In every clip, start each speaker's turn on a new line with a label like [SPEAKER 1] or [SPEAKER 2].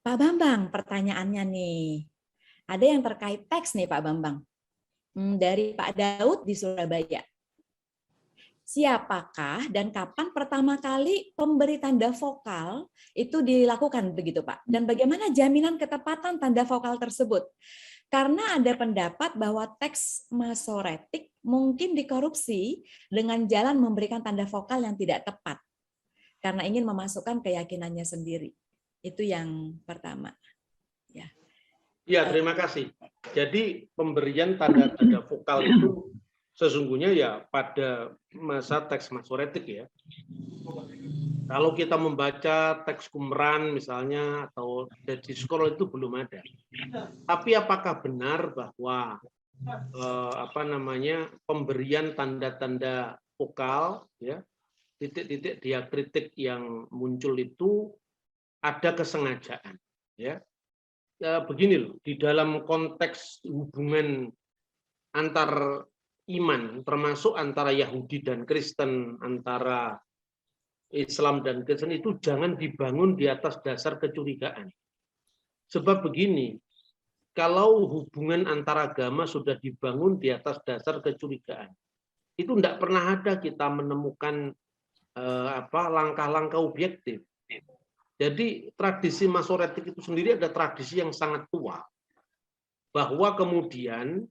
[SPEAKER 1] Pak Bambang, pertanyaannya nih. Ada yang terkait teks nih Pak Bambang. Dari Pak Daud di Surabaya. Siapakah dan kapan pertama kali pemberi tanda vokal itu dilakukan begitu Pak? Dan bagaimana jaminan ketepatan tanda vokal tersebut? Karena ada pendapat bahwa teks Masoretik mungkin dikorupsi dengan jalan memberikan tanda vokal yang tidak tepat karena ingin memasukkan keyakinannya sendiri. Itu yang pertama. Ya.
[SPEAKER 2] Ya, terima kasih. Jadi pemberian tanda-tanda vokal itu sesungguhnya ya pada masa teks Masoretik ya. Kalau kita membaca teks Qumran misalnya atau Dead Sea Scroll itu belum ada. Tapi apakah benar bahwa pemberian tanda-tanda vokal ya, titik-titik diakritik yang muncul itu ada kesengajaan ya. Begini loh, di dalam konteks hubungan antar iman, termasuk antara Yahudi dan Kristen, antara Islam dan Kristen itu jangan dibangun di atas dasar kecurigaan. Sebab begini, kalau hubungan antar agama sudah dibangun di atas dasar kecurigaan, itu tidak pernah ada kita menemukan langkah-langkah objektif. Jadi tradisi Masoretik itu sendiri ada tradisi yang sangat tua, bahwa kemudian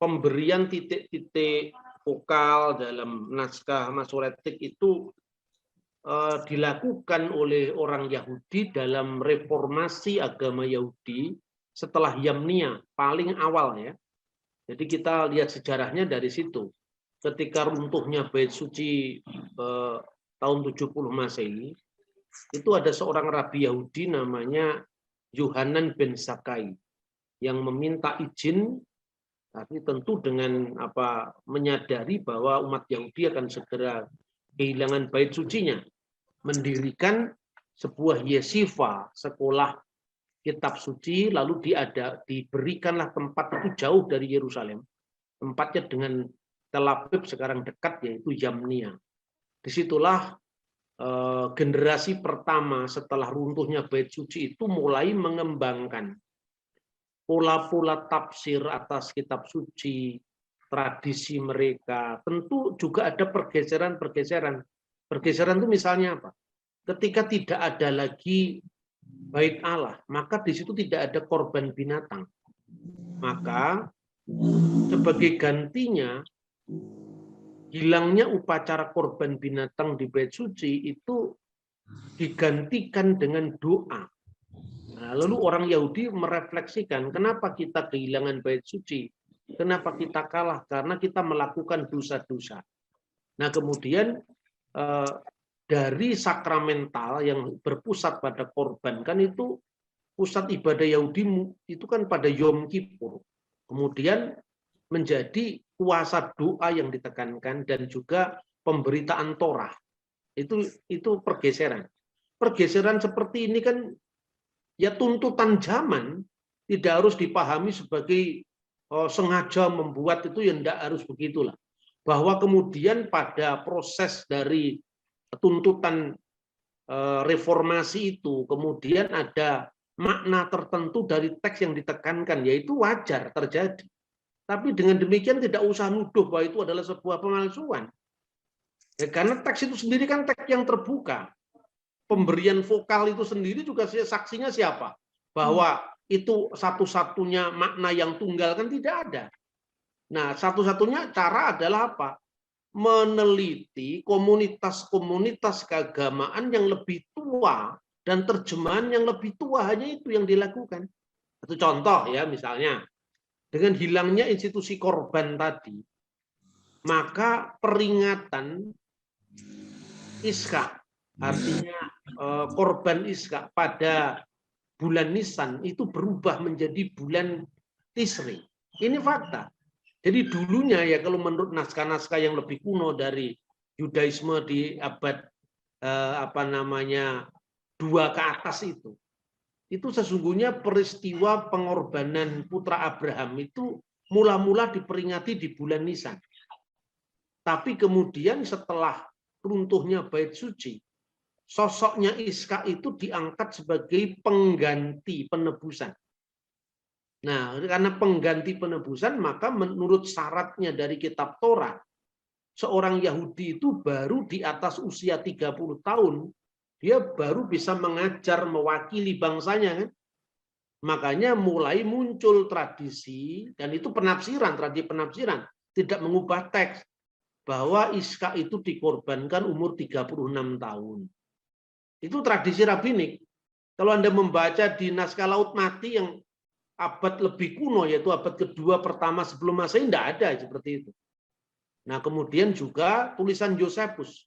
[SPEAKER 2] pemberian titik-titik vokal dalam naskah Masoretik itu dilakukan oleh orang Yahudi dalam reformasi agama Yahudi setelah Yamnia paling awal ya. Jadi kita lihat sejarahnya dari situ. Ketika runtuhnya Bait Suci tahun 70 Masehi, itu ada seorang rabi Yahudi namanya Yohanan ben Zakkai yang meminta izin, tapi tentu dengan menyadari bahwa umat Yahudi akan segera kehilangan bait sucinya, mendirikan sebuah yeshiva, sekolah kitab suci, lalu diberikanlah tempat itu jauh dari Yerusalem, tempatnya dengan Tel Aviv sekarang dekat, yaitu Yamnia. Disitulah generasi pertama setelah runtuhnya bait suci itu mulai mengembangkan pola-pola tafsir atas kitab suci, tradisi mereka. Tentu juga ada pergeseran-pergeseran. Pergeseran itu misalnya apa? Ketika tidak ada lagi bait Allah, maka di situ tidak ada korban binatang. Maka sebagai gantinya, hilangnya upacara korban binatang di bait suci itu digantikan dengan doa. Nah, lalu orang Yahudi merefleksikan, kenapa kita kehilangan bait suci? Kenapa kita kalah? Karena kita melakukan dosa-dosa. Nah, kemudian dari sakramental yang berpusat pada korban, kan itu pusat ibadah Yahudi itu kan pada Yom Kippur. Kemudian menjadi kuasa doa yang ditekankan dan juga pemberitaan Torah. Itu pergeseran. Pergeseran seperti ini kan ya tuntutan zaman, tidak harus dipahami sebagai sengaja membuat itu, yang tidak harus begitulah. Bahwa kemudian pada proses dari tuntutan reformasi itu kemudian ada makna tertentu dari teks yang ditekankan, yaitu wajar terjadi. Tapi dengan demikian tidak usah nuduh bahwa itu adalah sebuah pemalsuan. Ya, karena teks itu sendiri kan teks yang terbuka. Pemberian vokal itu sendiri juga saksinya siapa? Bahwa itu satu-satunya makna yang tunggal kan tidak ada. Nah, satu-satunya cara adalah apa? Meneliti komunitas-komunitas keagamaan yang lebih tua dan terjemahan yang lebih tua, hanya itu yang dilakukan. Satu contoh ya, misalnya dengan hilangnya institusi korban tadi, maka peringatan Iska, artinya korban Iska pada bulan Nisan itu berubah menjadi bulan Tisri. Ini fakta. Jadi dulunya ya, kalau menurut naskah-naskah yang lebih kuno dari Yudaisme di abad 2 ke atas itu sesungguhnya peristiwa pengorbanan putra Abraham itu mula-mula diperingati di bulan Nisan. Tapi kemudian setelah runtuhnya bait suci, sosoknya Iska itu diangkat sebagai pengganti penebusan. Nah, karena pengganti penebusan, maka menurut syaratnya dari kitab Torah, seorang Yahudi itu baru di atas usia 30 tahun, dia baru bisa mengajar mewakili bangsanya, kan? Makanya mulai muncul tradisi, dan itu penafsiran, tradisi penafsiran, tidak mengubah teks, bahwa Iska itu dikorbankan umur 36 tahun. Itu tradisi rabbinik. Kalau Anda membaca di naskah Laut Mati yang abad lebih kuno, yaitu abad kedua pertama sebelum Masehi, tidak ada seperti itu. Nah, kemudian juga tulisan Yosefus.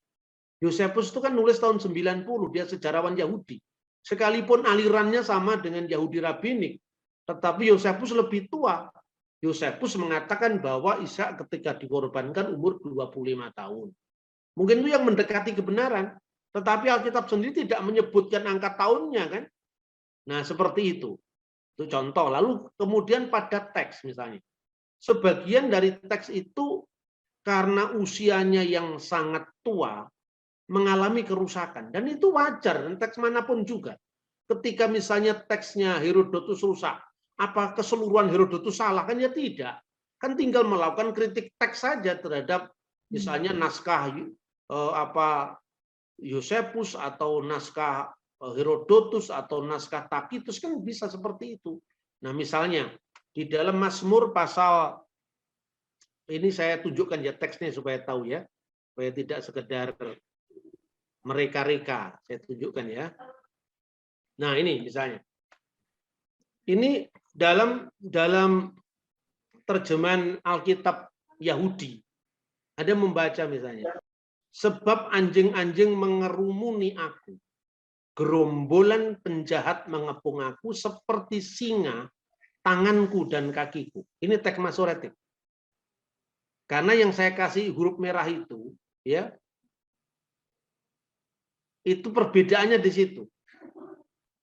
[SPEAKER 2] Yosefus itu kan nulis tahun 90, dia sejarawan Yahudi. Sekalipun alirannya sama dengan Yahudi rabbinik, tetapi Yosefus lebih tua. Yosefus mengatakan bahwa Ishak ketika dikorbankan umur 25 tahun. Mungkin itu yang mendekati kebenaran, tetapi Alkitab sendiri tidak menyebutkan angka tahunnya, kan? Nah, seperti itu. Itu contoh. Lalu kemudian pada teks misalnya. Sebagian dari teks itu karena usianya yang sangat tua, mengalami kerusakan. Dan itu wajar, dan teks manapun juga. Ketika misalnya teksnya Herodotus rusak, apa keseluruhan Herodotus salah? Kan ya tidak. Kan tinggal melakukan kritik teks saja terhadap misalnya naskah Yosefus atau naskah Herodotus atau naskah Tacitus, kan bisa seperti itu. Nah, misalnya di dalam Mazmur pasal ini saya tunjukkan ya teksnya supaya tahu ya, supaya tidak sekedar mereka-reka. Saya tunjukkan ya. Nah, ini misalnya. Ini dalam terjemahan Alkitab Yahudi. Ada membaca misalnya. Sebab anjing-anjing mengerumuni aku. Gerombolan penjahat mengepung aku seperti singa tanganku dan kakiku. Ini teks Masoretik. Karena yang saya kasih huruf merah itu, ya, itu perbedaannya di situ.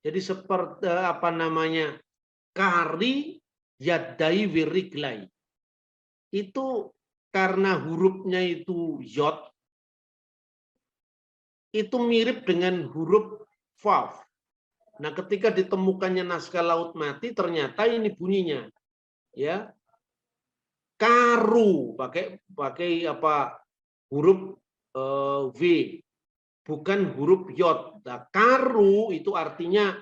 [SPEAKER 2] Jadi seperti apa namanya, kari yadai wiriglai. Itu karena hurufnya itu yod, itu mirip dengan huruf vav. Nah, ketika ditemukannya naskah Laut Mati, ternyata ini bunyinya, ya, karu, pakai apa, huruf V, bukan huruf yod. Nah, karu itu artinya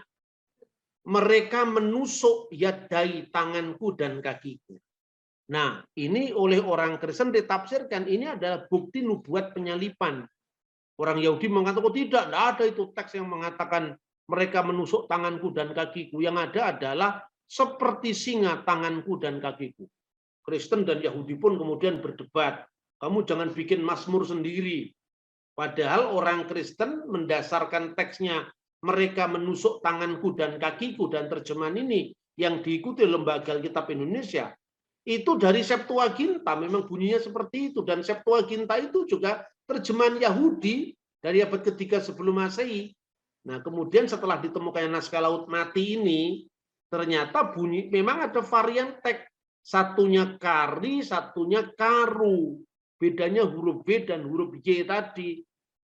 [SPEAKER 2] mereka menusuk yadai, tanganku dan kakiku. Nah, ini oleh orang Kristen ditafsirkan ini adalah bukti nubuat penyalipan. Orang Yahudi mengatakan, oh tidak ada itu teks yang mengatakan mereka menusuk tanganku dan kakiku. Yang ada adalah seperti singa tanganku dan kakiku. Kristen dan Yahudi pun kemudian berdebat. Kamu jangan bikin Mazmur sendiri. Padahal orang Kristen mendasarkan teksnya mereka menusuk tanganku dan kakiku, dan terjemahan ini yang diikuti Lembaga Alkitab Indonesia, itu dari Septuaginta, memang bunyinya seperti itu. Dan Septuaginta itu juga terjemahan Yahudi dari abad ketiga sebelum Masehi. Nah, kemudian setelah ditemukannya naskah Laut Mati ini, ternyata bunyi memang ada varian teks. Satunya kari, satunya karu. Bedanya huruf B dan huruf Y tadi.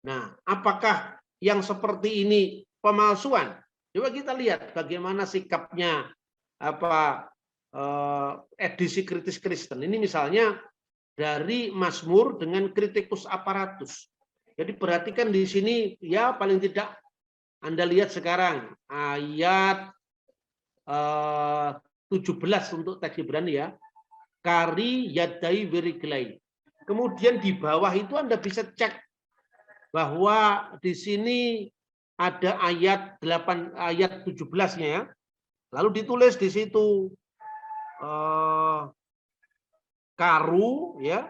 [SPEAKER 2] Nah, apakah yang seperti ini pemalsuan? Coba kita lihat bagaimana sikapnya edisi kritis Kristen. Ini misalnya dari Mazmur dengan Kritikus Apparatus. Jadi perhatikan di sini, ya paling tidak Anda lihat sekarang ayat 17 untuk teks Ibrani ya. Kari yadai wiriglai. Kemudian di bawah itu Anda bisa cek bahwa di sini ada ayat 17-nya ya. Lalu ditulis di situ karu ya.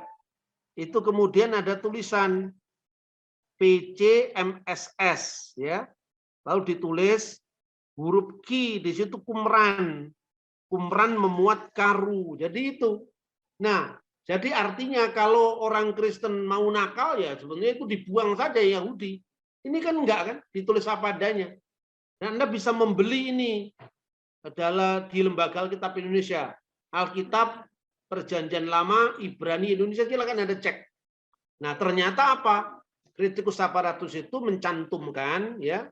[SPEAKER 2] Itu kemudian ada tulisan PCMSS ya. Lalu ditulis huruf Q, di situ kumran. Kumran memuat karu. Jadi itu. Nah, jadi artinya kalau orang Kristen mau nakal ya sebenarnya itu dibuang saja Yahudi. Ini kan enggak kan, ditulis apa adanya. Dan Anda bisa membeli ini adalah di Lembaga Alkitab Indonesia. Alkitab Perjanjian Lama Ibrani Indonesia, silakan Anda cek. Nah, ternyata apa? Kritikus Apparatus itu mencantumkan ya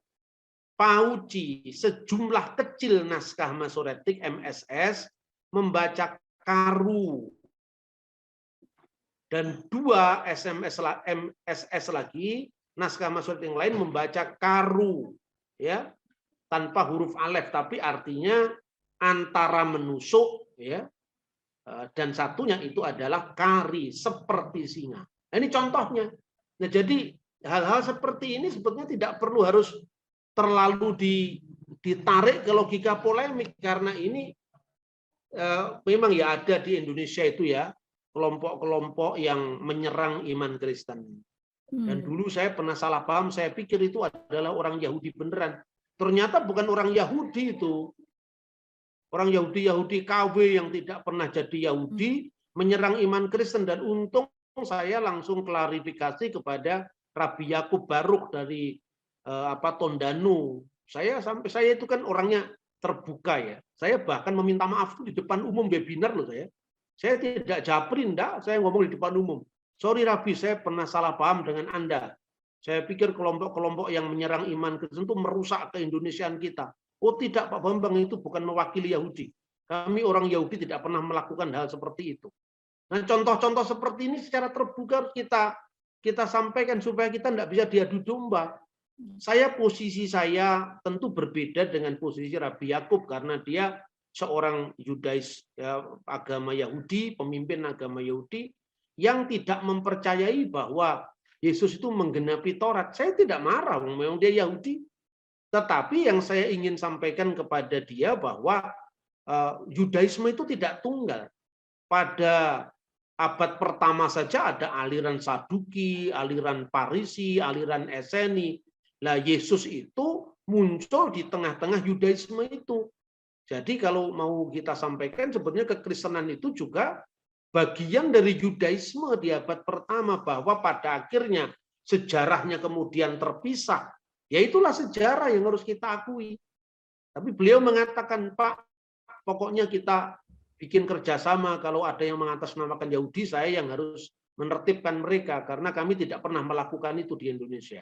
[SPEAKER 2] Pauci sejumlah kecil naskah Masoretik MSS membaca Karu dan 2 MSS lagi naskah Masoretik yang lain membaca Karu ya tanpa huruf alef tapi artinya antara menusuk ya dan satunya itu adalah kari seperti singa. Nah, ini contohnya. Nah, jadi hal-hal seperti ini sebetulnya tidak perlu harus terlalu ditarik ke logika polemik karena ini memang ya ada di Indonesia itu ya kelompok-kelompok yang menyerang iman Kristen. Dan dulu saya pernah salah paham, saya pikir itu adalah orang Yahudi beneran. Ternyata bukan orang Yahudi itu. Orang Yahudi KW yang tidak pernah jadi Yahudi menyerang iman Kristen dan untung saya langsung klarifikasi kepada Rabbi Yakub Baruk dari Tondano. Saya itu kan orangnya terbuka ya. Saya bahkan meminta maaf itu di depan umum webinar loh saya. Saya tidak japrin, enggak. Saya ngomong di depan umum. Sorry Rabbi, saya pernah salah paham dengan Anda. Saya pikir kelompok-kelompok yang menyerang iman Kristen itu merusak keindonesiaan kita. Oh tidak Pak Bambang, itu bukan mewakili Yahudi. Kami orang Yahudi tidak pernah melakukan hal seperti itu. Nah contoh-contoh seperti ini secara terbuka kita sampaikan supaya kita tidak bisa diadu domba. Posisi saya tentu berbeda dengan posisi Rabbi Yakub karena dia seorang Yudais ya, agama Yahudi, pemimpin agama Yahudi yang tidak mempercayai bahwa Yesus itu menggenapi Taurat. Saya tidak marah, memang dia Yahudi. Tetapi yang saya ingin sampaikan kepada dia bahwa Yudaisme itu tidak tunggal. Pada abad pertama saja ada aliran Saduki, aliran Parisi, aliran Eseni. Nah, Yesus itu muncul di tengah-tengah Yudaisme itu. Jadi kalau mau kita sampaikan sebetulnya kekristenan itu juga bagian dari Yudaisme di abad pertama bahwa pada akhirnya sejarahnya kemudian terpisah. Ya itulah sejarah yang harus kita akui. Tapi beliau mengatakan, Pak, pokoknya kita bikin kerjasama. Kalau ada yang mengatasnamakan Yahudi, saya yang harus menertibkan mereka. Karena kami tidak pernah melakukan itu di Indonesia.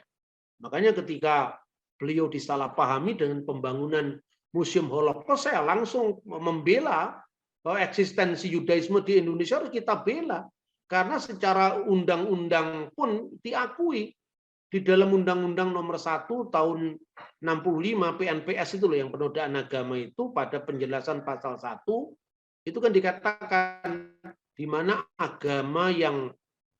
[SPEAKER 2] Makanya ketika beliau disalahpahami dengan pembangunan Museum Holocaust, saya langsung membela bahwa eksistensi Yudaisme di Indonesia harus kita bela. Karena secara undang-undang pun diakui. Di dalam Undang-Undang Nomor 1 tahun 65 PNPS itu loh yang penodaan agama itu pada penjelasan pasal 1 itu kan dikatakan di mana agama yang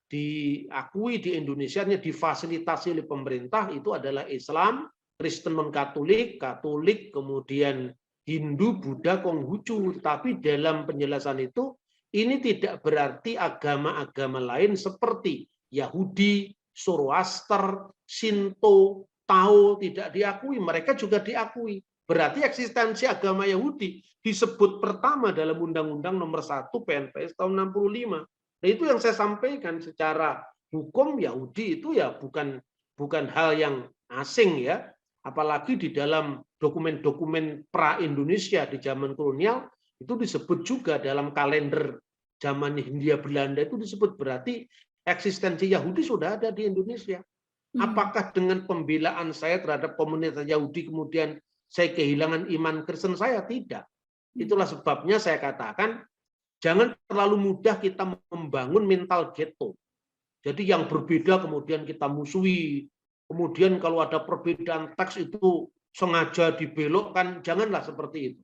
[SPEAKER 2] diakui di Indonesia difasilitasi oleh pemerintah itu adalah Islam, Kristen non-Katolik, Katolik, kemudian Hindu, Buddha, Konghucu. Tapi dalam penjelasan itu ini tidak berarti agama-agama lain seperti Yahudi, Zoroaster, Shinto, Tao tidak diakui, mereka juga diakui. Berarti eksistensi agama Yahudi disebut pertama dalam Undang-Undang Nomor 1 PNPS tahun 65. Nah, itu yang saya sampaikan secara hukum Yahudi itu ya bukan hal yang asing ya. Apalagi di dalam dokumen-dokumen pra-Indonesia di zaman kolonial itu disebut juga dalam kalender zaman Hindia Belanda itu disebut berarti eksistensi Yahudi sudah ada di Indonesia. Apakah dengan pembelaan saya terhadap komunitas Yahudi kemudian saya kehilangan iman Kristen saya? Tidak. Itulah sebabnya saya katakan jangan terlalu mudah kita membangun mental ghetto. Jadi yang berbeda kemudian kita musuhi. Kemudian kalau ada perbedaan teks itu sengaja dibelokkan, janganlah seperti itu.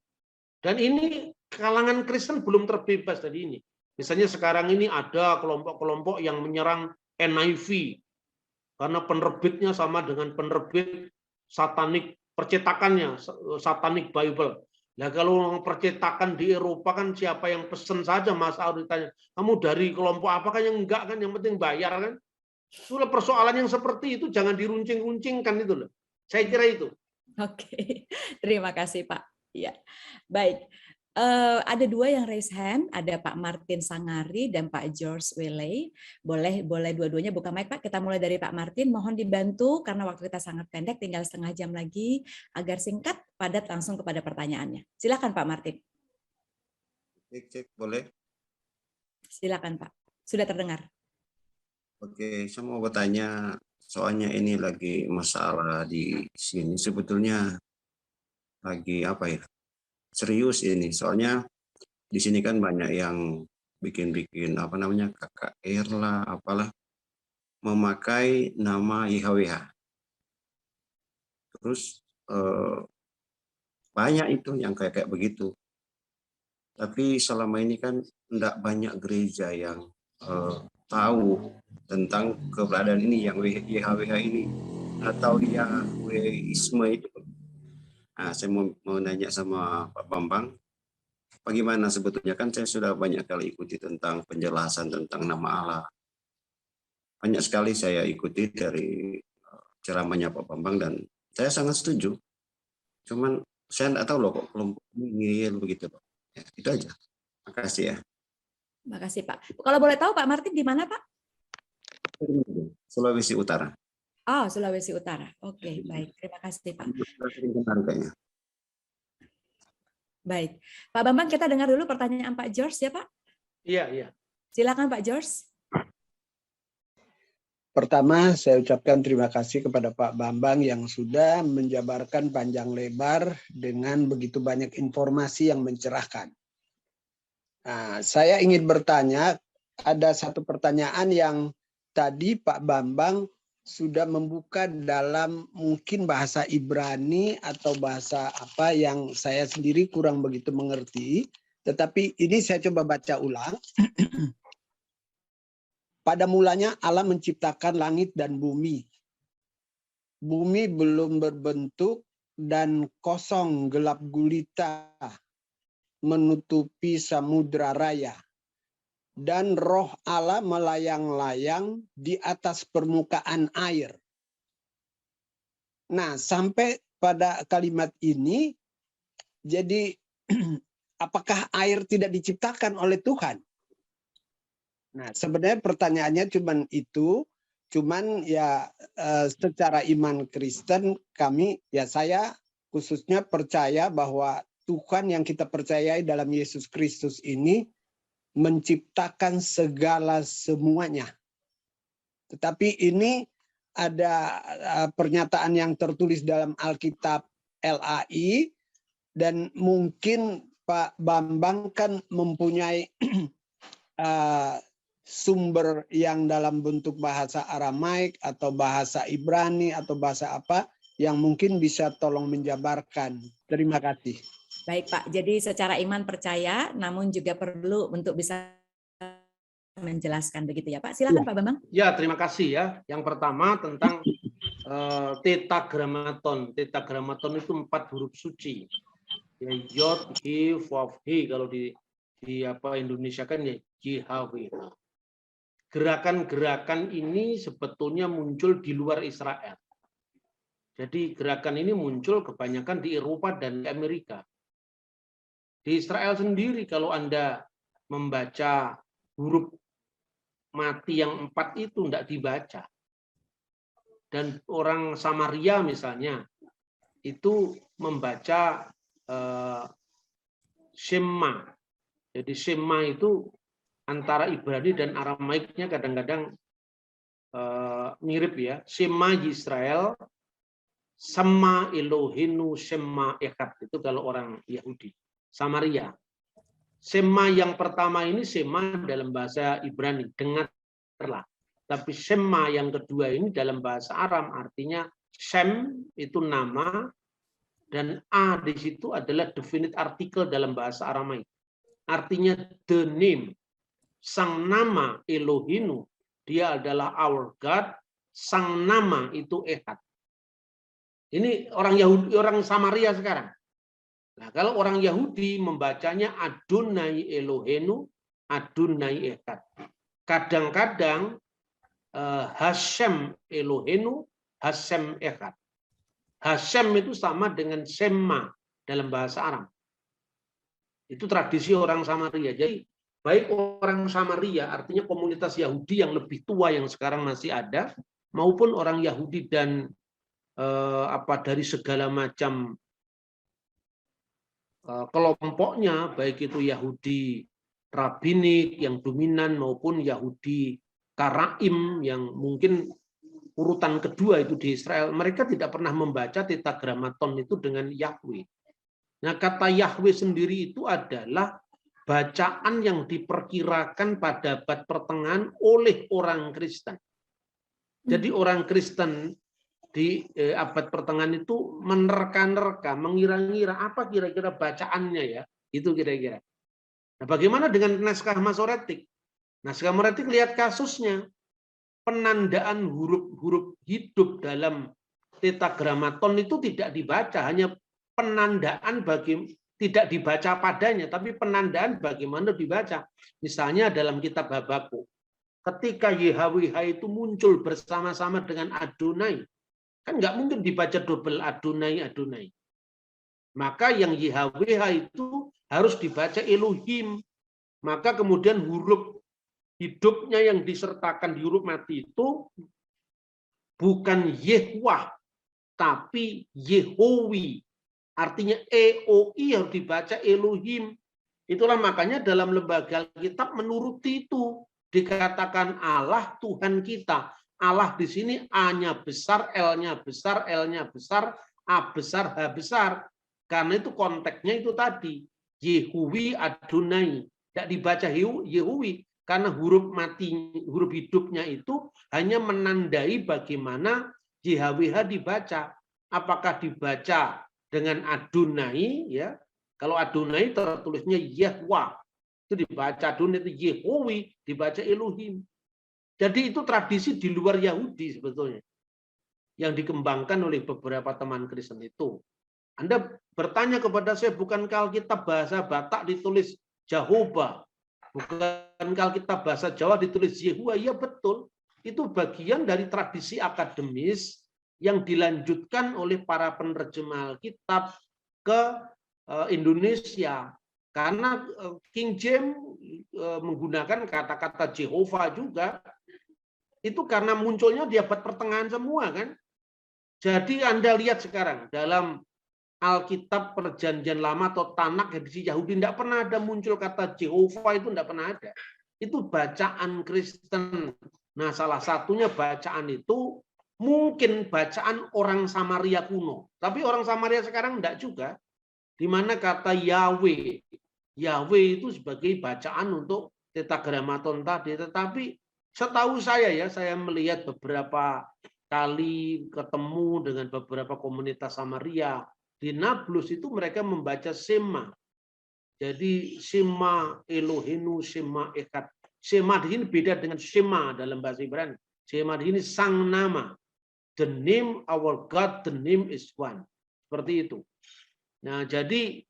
[SPEAKER 2] Dan ini kalangan Kristen belum terbebas dari ini. Misalnya sekarang ini ada kelompok-kelompok yang menyerang NIV karena penerbitnya sama dengan penerbit satanik percetakannya, Satanic Bible. Nah kalau percetakan di Eropa kan siapa yang pesen saja Mas Audi ditanya, kamu dari kelompok apa kan yang enggak kan, yang penting bayar kan. Itulah persoalan yang seperti itu jangan diruncing-runcingkan itu loh. Saya kira itu.
[SPEAKER 1] Oke, terima kasih Pak. Ya, baik. Ada dua yang raise hand, ada Pak Martin Sangari dan Pak George Willey. Boleh dua-duanya buka mic Pak. Kita mulai dari Pak Martin. Mohon dibantu karena waktu kita sangat pendek, tinggal setengah jam lagi. Agar singkat, padat langsung kepada pertanyaannya. Silakan Pak Martin.
[SPEAKER 3] Cek, boleh?
[SPEAKER 1] Silakan Pak. Sudah terdengar.
[SPEAKER 3] Oke, saya mau bertanya Soalnya ini lagi masalah di sini sebetulnya lagi apa ya? Serius ini. Soalnya di sini kan banyak yang bikin-bikin apa namanya KKR lah, apalah memakai nama YHWH. Terus banyak itu yang kayak begitu. Tapi selama ini kan tidak banyak gereja yang tahu tentang keberadaan ini yang YHWH ini atau Yahweisme itu. Nah, saya mau nanya sama Pak Bambang, bagaimana sebetulnya kan saya sudah banyak kali ikuti tentang penjelasan tentang nama Allah. Banyak sekali saya ikuti dari ceramahnya Pak Bambang dan saya sangat setuju. Cuman saya tidak tahu loh kok kelompok ini ngeyel begitu Pak. Ya, itu aja. Makasih ya.
[SPEAKER 1] Makasih Pak. Kalau boleh tahu Pak Martin di mana Pak?
[SPEAKER 3] Sulawesi Utara.
[SPEAKER 1] Oh, Sulawesi Utara. Oke, baik. Terima kasih Pak. Baik. Pak Bambang, kita dengar dulu pertanyaan Pak George ya Pak?
[SPEAKER 2] Iya.
[SPEAKER 1] Silakan Pak George.
[SPEAKER 4] Pertama, saya ucapkan terima kasih kepada Pak Bambang yang sudah menjabarkan panjang lebar dengan begitu banyak informasi yang mencerahkan. Nah, saya ingin bertanya, ada satu pertanyaan yang tadi Pak Bambang sudah membuka dalam mungkin bahasa Ibrani atau bahasa apa yang saya sendiri kurang begitu mengerti. Tetapi ini saya coba baca ulang. Pada mulanya Allah menciptakan langit dan bumi. Bumi belum berbentuk dan kosong gelap gulita menutupi samudra raya. Dan roh Allah melayang-layang di atas permukaan air. Nah, sampai pada kalimat ini, jadi apakah air tidak diciptakan oleh Tuhan? Nah, sebenarnya pertanyaannya cuman ya secara iman Kristen kami, ya saya khususnya percaya bahwa Tuhan yang kita percayai dalam Yesus Kristus ini menciptakan segala semuanya. Tetapi ini ada pernyataan yang tertulis dalam Alkitab LAI dan mungkin Pak Bambang kan mempunyai sumber yang dalam bentuk bahasa Aramaik atau bahasa Ibrani atau bahasa apa yang mungkin bisa tolong menjabarkan. Terima kasih.
[SPEAKER 1] Baik Pak, jadi secara iman percaya, namun juga perlu untuk bisa menjelaskan begitu ya Pak. Silakan Pak Bambang.
[SPEAKER 2] Ya, terima kasih ya. Yang pertama tentang tetragrammaton. Tetragrammaton itu 4 huruf suci. Ya, Yod, He, Vav, He. Kalau di apa Indonesia kan ya JHWH. Gerakan-gerakan ini sebetulnya muncul di luar Israel. Jadi gerakan ini muncul kebanyakan di Eropa dan di Amerika. Di Israel sendiri kalau Anda membaca huruf mati yang 4 itu tidak dibaca. Dan orang Samaria misalnya itu membaca Shema. Jadi Shema itu antara Ibrani dan Aramaiknya kadang-kadang mirip ya. Shema Yisrael, Sama Elohenu Shema Echad. Itu kalau orang Yahudi. Samaria. Shema yang pertama ini Shema dalam bahasa Ibrani, dengarlah. Tapi Shema yang kedua ini dalam bahasa Aram artinya Shem itu nama dan A di situ adalah definite article dalam bahasa Aramaik. Artinya the name. Sang nama Elohinu, dia adalah our God. Sang nama itu Echad. Ini orang Yahudi, orang Samaria sekarang. Nah, kalau orang Yahudi membacanya Adonai Elohenu, Adonai Echad. Kadang-kadang Hashem Elohenu, Hashem Echad. Hashem itu sama dengan Shema dalam bahasa Aram. Itu tradisi orang Samaria. Jadi baik orang Samaria, artinya komunitas Yahudi yang lebih tua yang sekarang masih ada, maupun orang Yahudi dan dari segala macam kelompoknya, baik itu Yahudi Rabbinik yang dominan maupun Yahudi Karaim yang mungkin urutan kedua itu di Israel, mereka tidak pernah membaca tetragrammaton itu dengan Yahweh. Nah, kata Yahweh sendiri itu adalah bacaan yang diperkirakan pada abad pertengahan oleh orang Kristen. Jadi orang Kristen di abad pertengahan itu menerka-nerka, mengira-ngira apa kira-kira bacaannya ya, itu kira-kira. Nah, bagaimana dengan naskah Masoretik? Naskah Masoretik lihat kasusnya, penandaan huruf-huruf hidup dalam tetragrammaton itu tidak dibaca, hanya penandaan tidak dibaca padanya, tapi penandaan bagaimana dibaca. Misalnya dalam kitab Habakuk, ketika YHWH itu muncul bersama-sama dengan Adonai, kan nggak mungkin dibaca double Adonai, Adonai. Maka yang YHWH itu harus dibaca Elohim. Maka kemudian huruf hidupnya yang disertakan di huruf mati itu bukan Yehwah, tapi Yehowi. Artinya EOI harus dibaca Elohim. Itulah makanya dalam lembaga Alkitab menuruti itu. Dikatakan Allah Tuhan kita. Allah di sini A-nya besar, L-nya besar, L-nya besar, A besar, H besar. Karena itu konteksnya itu tadi. Yehuwi Adonai. Tidak dibaca Yehuwi. Karena huruf mati, huruf hidupnya itu hanya menandai bagaimana YHWH dibaca. Apakah dibaca dengan Adonai, ya? Kalau Adonai tertulisnya Yahweh. Itu dibaca Adonai, itu Yehowi, dibaca Elohim. Jadi itu tradisi di luar Yahudi sebetulnya. Yang dikembangkan oleh beberapa teman Kristen itu. Anda bertanya kepada saya, bukankah Alkitab bahasa Batak ditulis Jehovah? Bukankah Alkitab bahasa Jawa ditulis Yehuwa? Ya betul. Itu bagian dari tradisi akademis yang dilanjutkan oleh para penerjemah Alkitab ke Indonesia. Karena King James menggunakan kata-kata Jehovah juga. Itu karena munculnya di abad pertengahan semua kan. Jadi Anda lihat sekarang dalam Alkitab Perjanjian Lama atau Tanakh edisi Yahudi tidak pernah ada muncul kata Jehovah, itu tidak pernah ada. Itu bacaan Kristen. Nah, salah satunya bacaan itu mungkin bacaan orang Samaria kuno. Tapi orang Samaria sekarang tidak juga. Di mana kata Yahweh. Yahweh itu sebagai bacaan untuk tetragrammaton tadi. Tetapi setahu saya ya, saya melihat beberapa kali ketemu dengan beberapa komunitas Samaria. Di Nablus itu mereka membaca Shema. Jadi Shema Elohenu, Shema Echad. Shema di sini beda dengan Shema dalam bahasa Ibrani. Shema di sini sang nama. The name our God, the name is one. Seperti itu. Nah, jadi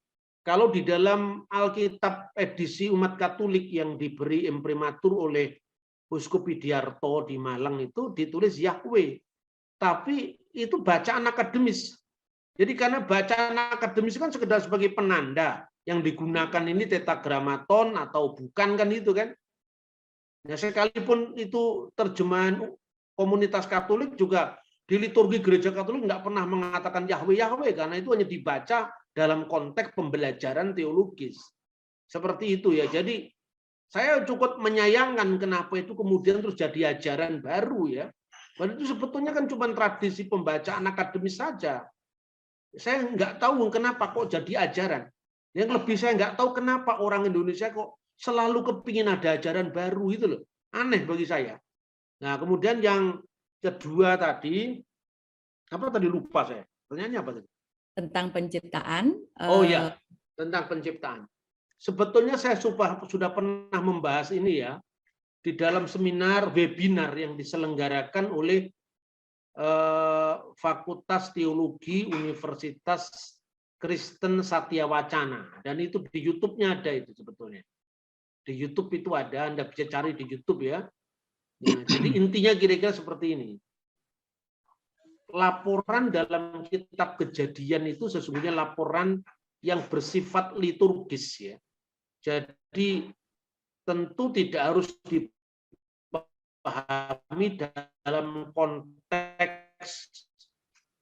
[SPEAKER 2] kalau di dalam Alkitab edisi umat Katolik yang diberi imprimatur oleh Uskup Widiarto di Malang itu ditulis Yahweh. Tapi itu bacaan akademis. Jadi karena bacaan akademis kan sekedar sebagai penanda yang digunakan ini tetragrammaton atau bukan kan itu kan. Ya, sekalipun itu terjemahan komunitas Katolik juga di liturgi gereja Katolik nggak pernah mengatakan Yahweh Yahweh karena itu hanya dibaca dalam konteks pembelajaran teologis. Seperti itu ya. Jadi saya cukup menyayangkan kenapa itu kemudian terus jadi ajaran baru ya. Padahal itu sebetulnya kan cuma tradisi pembacaan akademis saja. Saya nggak tahu kenapa kok jadi ajaran. Yang lebih saya nggak tahu kenapa orang Indonesia kok selalu kepingin ada ajaran baru itu loh. Aneh bagi saya. Nah kemudian yang kedua tadi, apa tadi lupa saya. Pertanyaannya apa tadi?
[SPEAKER 1] Tentang penciptaan.
[SPEAKER 2] Oh ya, tentang penciptaan. Sebetulnya saya sudah pernah membahas ini ya di dalam seminar webinar yang diselenggarakan oleh Fakultas Teologi Universitas Kristen Satya Wacana, dan itu di YouTube-nya ada itu sebetulnya. Di YouTube itu ada, Anda bisa cari di YouTube ya. Nah, jadi intinya kira-kira seperti ini. Laporan dalam kitab Kejadian itu sesungguhnya laporan yang bersifat liturgis ya. Jadi tentu tidak harus dipahami dalam konteks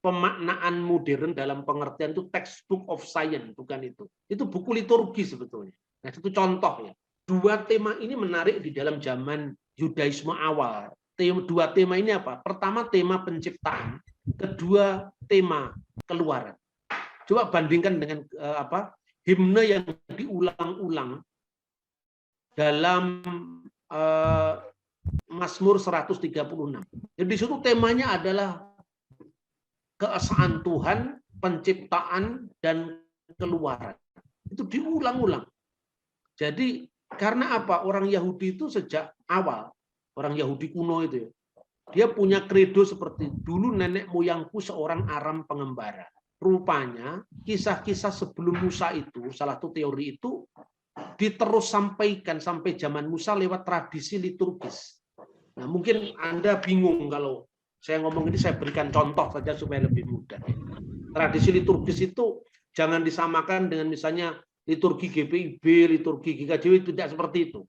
[SPEAKER 2] pemaknaan modern dalam pengertian itu textbook of science, bukan itu. Itu buku liturgi sebetulnya. Nah, itu contoh ya. Dua tema ini menarik di dalam zaman Yudaisme awal. Dua tema ini apa? Pertama tema penciptaan, kedua tema keluaran. Coba bandingkan dengan himne yang diulang-ulang dalam Mazmur 136. Jadi di situ temanya adalah keesaan Tuhan, penciptaan, dan keluaran. Itu diulang-ulang. Jadi karena apa? Orang Yahudi itu sejak awal, orang Yahudi kuno itu ya, dia punya kredo seperti dulu nenek moyangku seorang Aram pengembara. Rupanya kisah-kisah sebelum Musa itu, salah satu teori itu diterus sampaikan sampai zaman Musa lewat tradisi liturgis. Nah, mungkin Anda bingung kalau saya ngomong ini, saya berikan contoh saja supaya lebih mudah. Tradisi liturgis itu jangan disamakan dengan misalnya liturgi GPIB, liturgi GKJW, tidak seperti itu.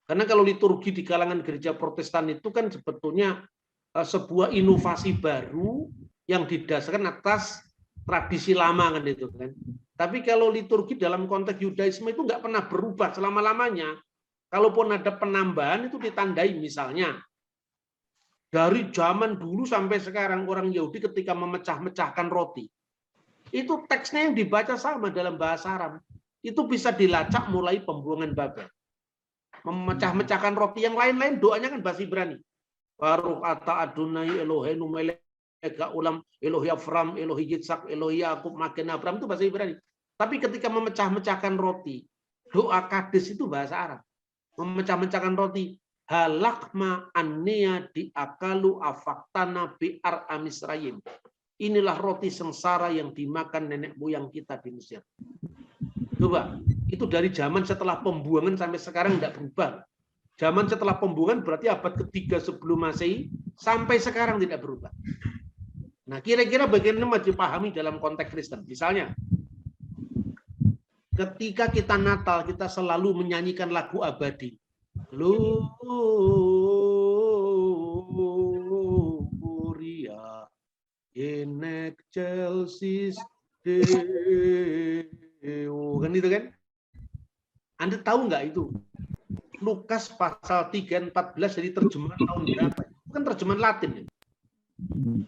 [SPEAKER 2] Karena kalau liturgi di kalangan gereja Protestan itu kan sebetulnya sebuah inovasi baru yang didasarkan atas tradisi lama kan itu kan. Tapi kalau liturgi dalam konteks Yudaisme itu nggak pernah berubah selama-lamanya. Kalaupun ada penambahan itu ditandai misalnya dari zaman dulu sampai sekarang orang Yahudi ketika memecah-mecahkan roti. Itu teksnya yang dibaca sama dalam bahasa Aram. Itu bisa dilacak mulai pembuangan Babel. Memecah-mecahkan roti, yang lain-lain doanya kan bahasa Ibrani. Baruch ata Adonai Eloheinu melech ulam Elohi Avram, Elohi Yitzhak, Elohi Yakub, Magen Abraham, itu bahasa Ibrani. Tapi ketika memecah-mecahkan roti, doa kades itu bahasa Arab. Memecah-mecahkan roti, halakma annea diakalu afaktana bi'ar amisrayim. Inilah roti sengsara yang dimakan nenek moyang kita di Mesir. Coba, itu dari zaman setelah pembuangan sampai sekarang tidak berubah. Zaman setelah pembuangan berarti abad ketiga sebelum Masehi sampai sekarang tidak berubah. Nah, kira-kira bagaimana dipahami dalam konteks Kristen? Misalnya, ketika kita Natal, kita selalu menyanyikan lagu abadi. Gloria in excelsis Deo. Kan itu kan? Anda tahu nggak itu? Lukas pasal 3:14 jadi terjemahan tahun berapa? Itu kan terjemahan Latin. Ya?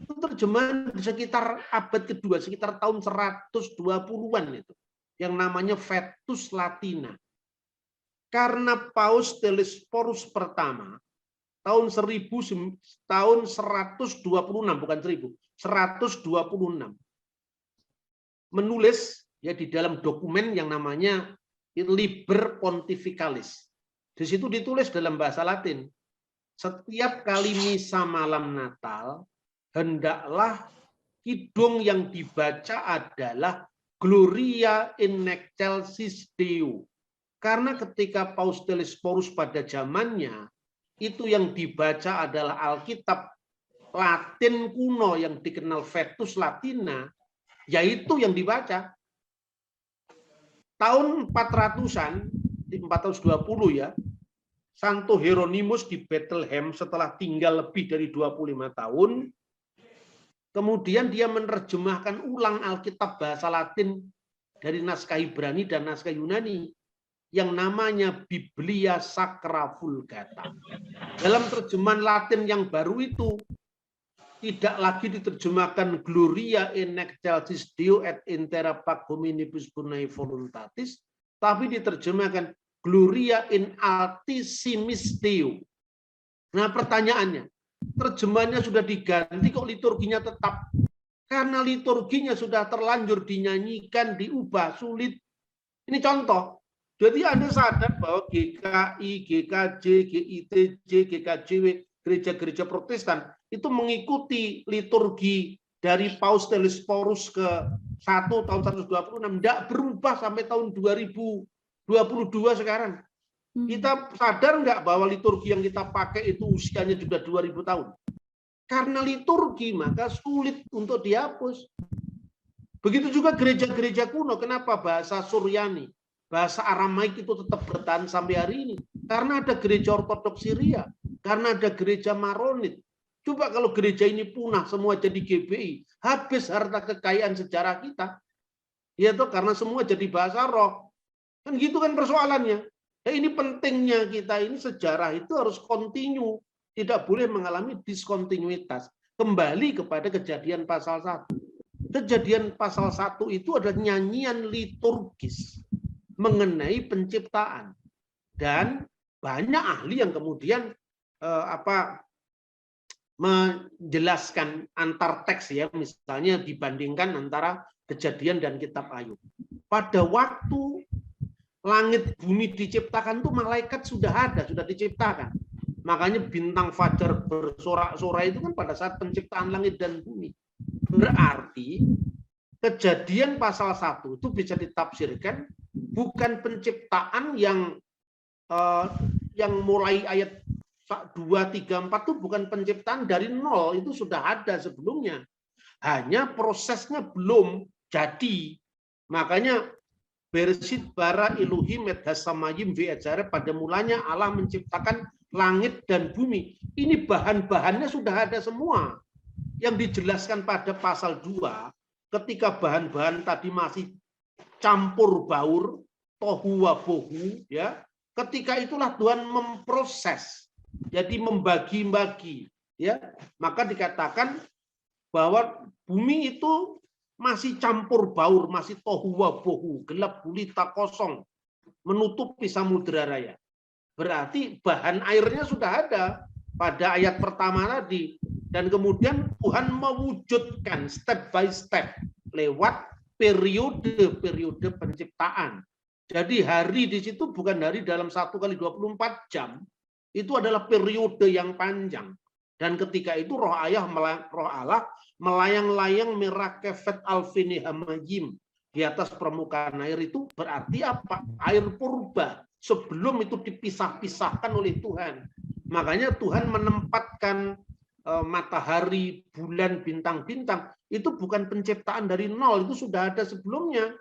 [SPEAKER 2] Itu terjemahan sekitar abad kedua, sekitar tahun 120-an itu. Yang namanya Vetus Latina. Karena Paus Telesporus pertama tahun 126 bukan 1000, 126 menulis ya di dalam dokumen yang namanya Liber Pontificalis. Di situ ditulis dalam bahasa Latin, setiap kali misa malam Natal hendaklah kidung yang dibaca adalah Gloria in excelsis Deo. Karena ketika Paus Telesporus pada zamannya, itu yang dibaca adalah Alkitab Latin kuno yang dikenal Vetus Latina, yaitu yang dibaca. Tahun 400-an, di 420 ya, Santo Hieronymus di Bethlehem setelah tinggal lebih dari 25 tahun, kemudian dia menerjemahkan ulang Alkitab bahasa Latin dari naskah Ibrani dan naskah Yunani yang namanya Biblia Sacra Vulgata. Dalam terjemahan Latin yang baru itu tidak lagi diterjemahkan Gloria in excelsis Deo et intera pac hominibus bonae voluntatis, tapi diterjemahkan Gloria in altissimis Deo. Nah, pertanyaannya, terjemahannya sudah diganti kok liturginya tetap? Karena liturginya sudah terlanjur dinyanyikan, diubah, sulit. Ini contoh. Jadi Anda sadar bahwa GKI, GKJ, GITJ, GKJW, gereja-gereja Protestan itu mengikuti liturgi dari Paus Telesporus ke-1 tahun 126, tidak berubah sampai tahun 2022 sekarang. Kita sadar nggak bahwa liturgi yang kita pakai itu usianya sudah 2000 tahun? Karena liturgi maka sulit untuk dihapus. Begitu juga gereja-gereja kuno, kenapa bahasa Suryani, bahasa Aramaik itu tetap bertahan sampai hari ini? Karena ada gereja Ortodoks Syria, karena ada gereja Maronit. Coba kalau gereja ini punah semua jadi GBI, habis harta kekayaan sejarah kita. Ya toh, karena semua jadi bahasa roh. Kan gitu kan persoalannya. Ya, ini pentingnya kita ini sejarah itu harus kontinu. tidak boleh mengalami diskontinuitas. Kembali kepada Kejadian pasal 1. Kejadian pasal 1 itu adalah nyanyian liturgis mengenai penciptaan. Dan banyak ahli yang kemudian menjelaskan antar teks ya, misalnya dibandingkan antara Kejadian dan Kitab Ayub. Pada waktu langit bumi diciptakan itu malaikat sudah ada, sudah diciptakan. Makanya bintang fajar bersorak-sorai itu kan pada saat penciptaan langit dan bumi. Berarti Kejadian pasal 1 itu bisa ditafsirkan bukan penciptaan yang mulai ayat 2, 3, 4 itu bukan penciptaan dari nol, itu sudah ada sebelumnya. Hanya prosesnya belum jadi. Makanya Bereshit bara Elohim et hasamayim ve'etzareh, pada mulanya Allah menciptakan langit dan bumi. Ini bahan-bahannya sudah ada semua. Yang dijelaskan pada pasal 2, ketika bahan-bahan tadi masih campur baur, tohu wabohu, ya, ketika itulah Tuhan memproses. Jadi membagi-bagi, ya, maka dikatakan bahwa bumi itu masih campur baur, masih tohu wabohu, gelap gulita kosong, menutupi samudera raya. Berarti bahan airnya sudah ada pada ayat pertama tadi, dan kemudian Tuhan mewujudkan step by step lewat periode penciptaan. Jadi hari di situ bukan hari dalam 1 kali 24 jam. Itu adalah periode yang panjang. Dan ketika itu roh Allah melayang-layang merakefet alfini hamayim di atas permukaan air. Itu berarti apa? Air purba. Sebelum itu dipisah-pisahkan oleh Tuhan. Makanya Tuhan menempatkan matahari, bulan, bintang-bintang. Itu bukan penciptaan dari nol. Itu sudah ada sebelumnya.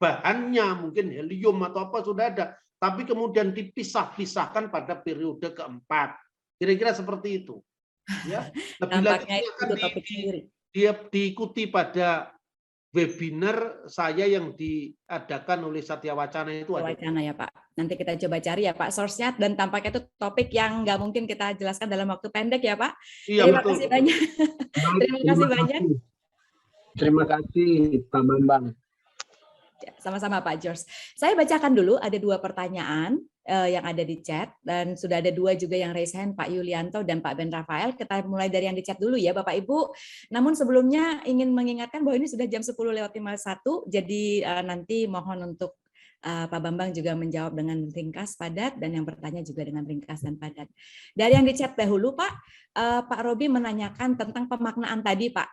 [SPEAKER 2] Bahannya mungkin helium atau apa sudah ada. Tapi kemudian dipisah-pisahkan pada periode keempat. Kira-kira seperti itu. Ya, lebih lanjut akan diikuti pada webinar saya yang diadakan oleh Satya Wacana itu.
[SPEAKER 1] Wacana ya Pak. Nanti kita coba cari ya Pak source-nya, dan tampaknya itu topik yang nggak mungkin kita jelaskan dalam waktu pendek ya Pak.
[SPEAKER 2] Iya,
[SPEAKER 1] terima
[SPEAKER 2] betul.
[SPEAKER 1] kasih banyak. Terima kasih banyak.
[SPEAKER 5] Terima kasih Pak Bambang.
[SPEAKER 1] Sama-sama Pak George. Saya bacakan dulu, ada 2 pertanyaan yang ada di chat, dan sudah ada 2 juga yang raise hand, Pak Yulianto dan Pak Ben Rafael. Kita mulai dari yang di chat dulu ya Bapak Ibu. Namun sebelumnya ingin mengingatkan bahwa ini sudah jam 10:51, jadi nanti mohon untuk Pak Bambang juga menjawab dengan ringkas, padat, dan yang bertanya juga dengan ringkas dan padat. Dari yang di chat dahulu Pak, Pak Robi menanyakan tentang pemaknaan tadi Pak.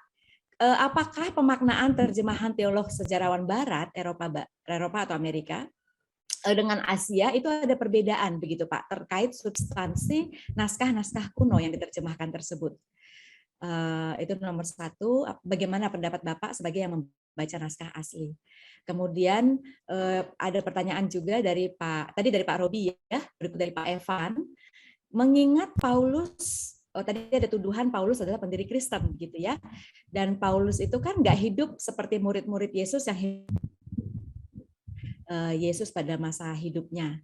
[SPEAKER 1] Apakah pemaknaan terjemahan teolog sejarawan Barat, Eropa atau Amerika, dengan Asia itu ada perbedaan begitu Pak, terkait substansi naskah-naskah kuno yang diterjemahkan tersebut? Itu nomor 1. Bagaimana pendapat Bapak sebagai yang membaca naskah asli? Kemudian ada pertanyaan juga dari Pak Robi ya, berikut dari Pak Evan, mengingat Paulus. Tadi ada tuduhan Paulus adalah pendiri Kristen gitu ya. Dan Paulus itu kan nggak hidup seperti murid-murid Yesus yang hidup Yesus pada masa hidupnya.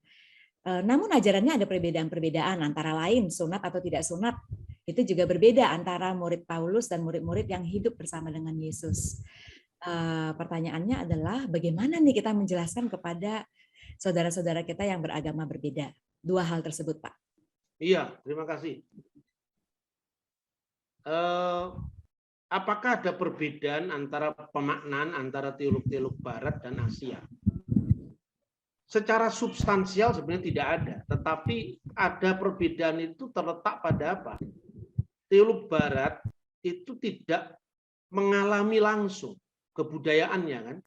[SPEAKER 1] Namun ajarannya ada perbedaan-perbedaan, antara lain sunat atau tidak sunat. Itu juga berbeda antara murid Paulus dan murid-murid yang hidup bersama dengan Yesus. Pertanyaannya adalah bagaimana nih kita menjelaskan kepada saudara-saudara kita yang beragama berbeda 2 hal tersebut Pak?
[SPEAKER 2] Iya, terima kasih. Apakah ada perbedaan antara pemaknaan antara teolog-teolog Barat dan Asia? Secara substansial sebenarnya tidak ada, tetapi ada perbedaan itu terletak pada apa? Teolog Barat itu tidak mengalami langsung kebudayaannya kan.